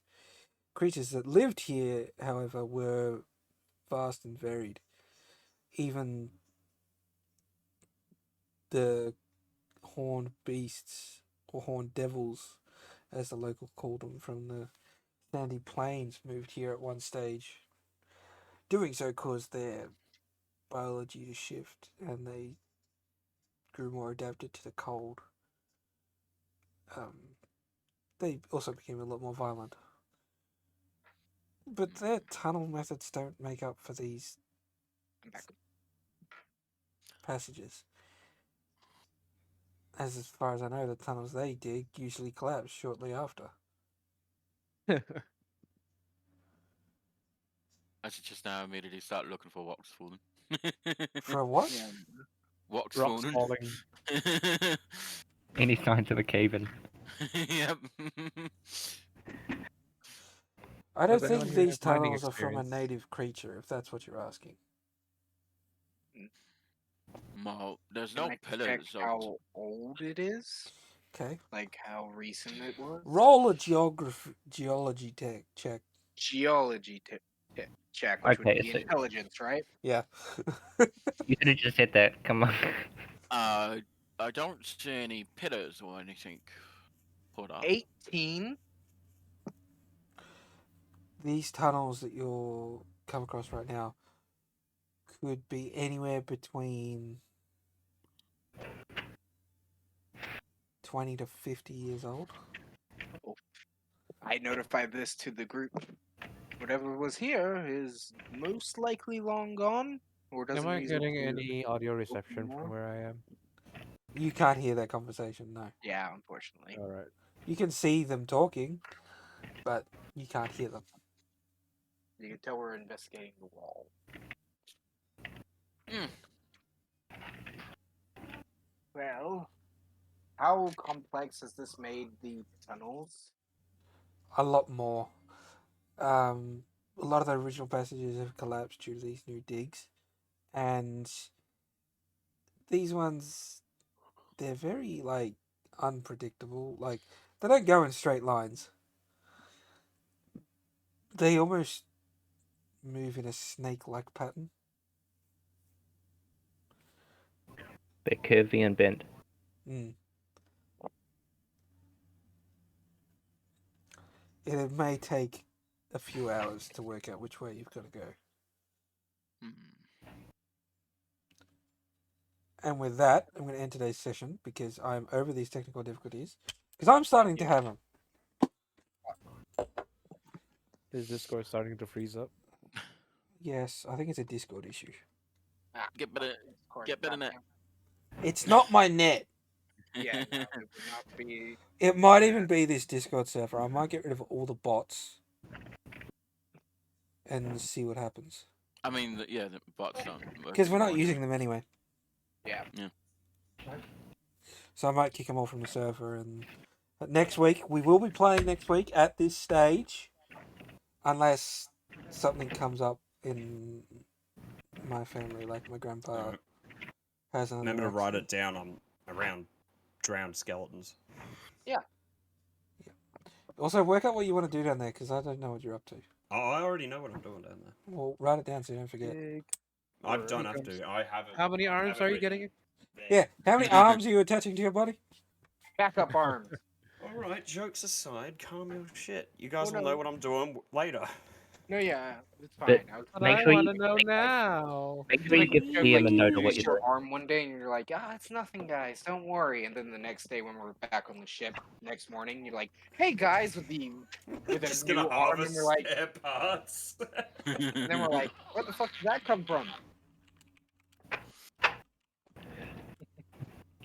Creatures that lived here, however, were vast and varied. Even the horned beasts, or horned devils, as the local called them, from the sandy plains moved here at one stage. Doing so caused their biology to shift, and they grew more adapted to the cold. They also became a lot more violent. But their tunnel methods don't make up for these I'm back. passages. as far as I know, the tunnels they dig usually collapse shortly after. I should just now immediately start looking for rocks falling. For what? Yeah. Rocks Rocks falling. falling. Any signs of a cave in? Yep. I don't Does anyone think here these have mining tunnels are from a experience? native creature, if that's what you're asking. Well, there's Can no I check pillars. So how old it is? Okay. Like how recent it was? Roll a geology check. Geology check, which would Okay, be so intelligence, right? Yeah. you could have just said that. Come on. I don't see any pillars or anything put up. 18. These tunnels that you'll come across right now could be anywhere between 20 to 50 years old. I notified this to the group. Whatever was here is most likely long gone, or doesn't Am I reason getting to any audio open reception more. from where I am? You can't hear that conversation, no. Yeah, unfortunately. All right. You can see them talking, but you can't hear them. You can tell we're investigating the wall. Mm. Well, how complex has this made the tunnels? A lot more. A lot of the original passages have collapsed due to these new digs, and these ones, they're very like unpredictable. Like they don't go in straight lines. They almost move in a snake-like pattern. They're curvy and bent. Mm. It may take a few hours to work out which way you've got to go. Hmm. And with that, I'm going to end today's session because I'm over these technical difficulties. Because I'm starting to have them. Is Discord starting to freeze up? Yes, I think it's a Discord issue. Get better. Get better net. It's not my net. Yeah, no, it would not be. It might even be this Discord server. I might get rid of all the bots and see what happens. I mean, yeah, the bots don't. Because we're not using them anyway. Yeah. So I might kick them all from the server. And next week, we will be playing next week at this stage. Unless something comes up in my family, like my grandpa Alright. has another Remember to write accident. it down. I'm around drowned skeletons. Also, work out what you want to do down there, because I don't know what you're up to. Oh, I already know what I'm doing down there. Well, write it down so you don't forget. I don't have to. I haven't. How many I arms haven't are you written getting? there. Yeah, how many arms are you attaching to your body? Backup arms. All right. Jokes aside, calm your shit. You guys Oh, will no. know what I'm doing later. No, yeah, it's But- fine. I was But Make I sure want you- to know now. Make sure you like, give you PM a note of what use you're your doing. arm one day and you're like, it's nothing, guys. Don't worry. And then the next day when we're back on the ship, next morning, you're like, hey guys, with a Just new gonna arm, and harvest we're like, spare parts. and then we're like, where the fuck did that come from?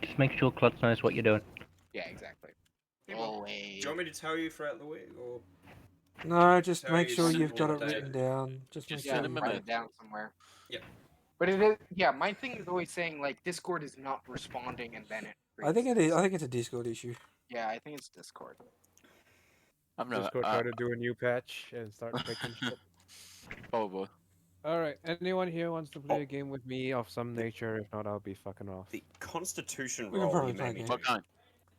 Just make sure Klutz knows what you're doing. Yeah, exactly. Hey, Mom, Always. Do you want me to tell you throughout the week, or No, just Tell make you sure you've simple got it day. written down. Just make Just sure. send him a you've Write got message. it down somewhere. Yep. But it is, yeah. My thing is always saying like Discord is not responding, and then it. I think it creates is. this. I think it's a Discord issue. Yeah, I think it's Discord. I've never. Discord try to do a new patch and start taking shit. Oh boy. All right. Anyone here wants to play Oh. a game with me of some nature? If not, I'll be fucking off. the Constitution We can roll probably you play a made me game. do? What kind?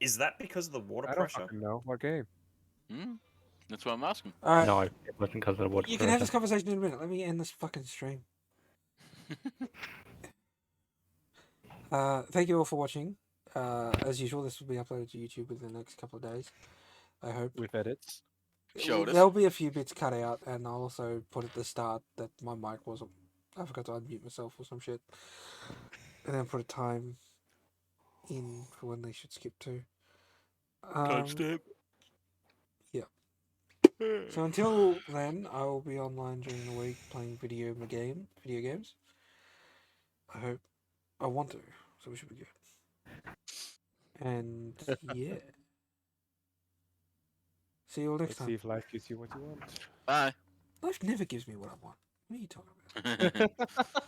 Is that because of the water I don't pressure? fucking know. What game? Hmm? That's what I'm asking. All right. No, it wasn't because of the water You can have this pressure. conversation in a minute. Let me end this fucking stream. Thank you all for watching. As usual, this will be uploaded to YouTube within the next couple of days. I hope. With edits. Showed us. There'll be a few bits cut out, and I'll also put at the start that my mic wasn't. I forgot to unmute myself or some shit, and then put a time in for when they should skip to. Timestamp. So until then, I will be online during the week playing video games. I hope. I want to, so we should be good. And yeah. See you all next Let's time. see if life gives you what you want. Bye. Life never gives me what I want. What are you talking about?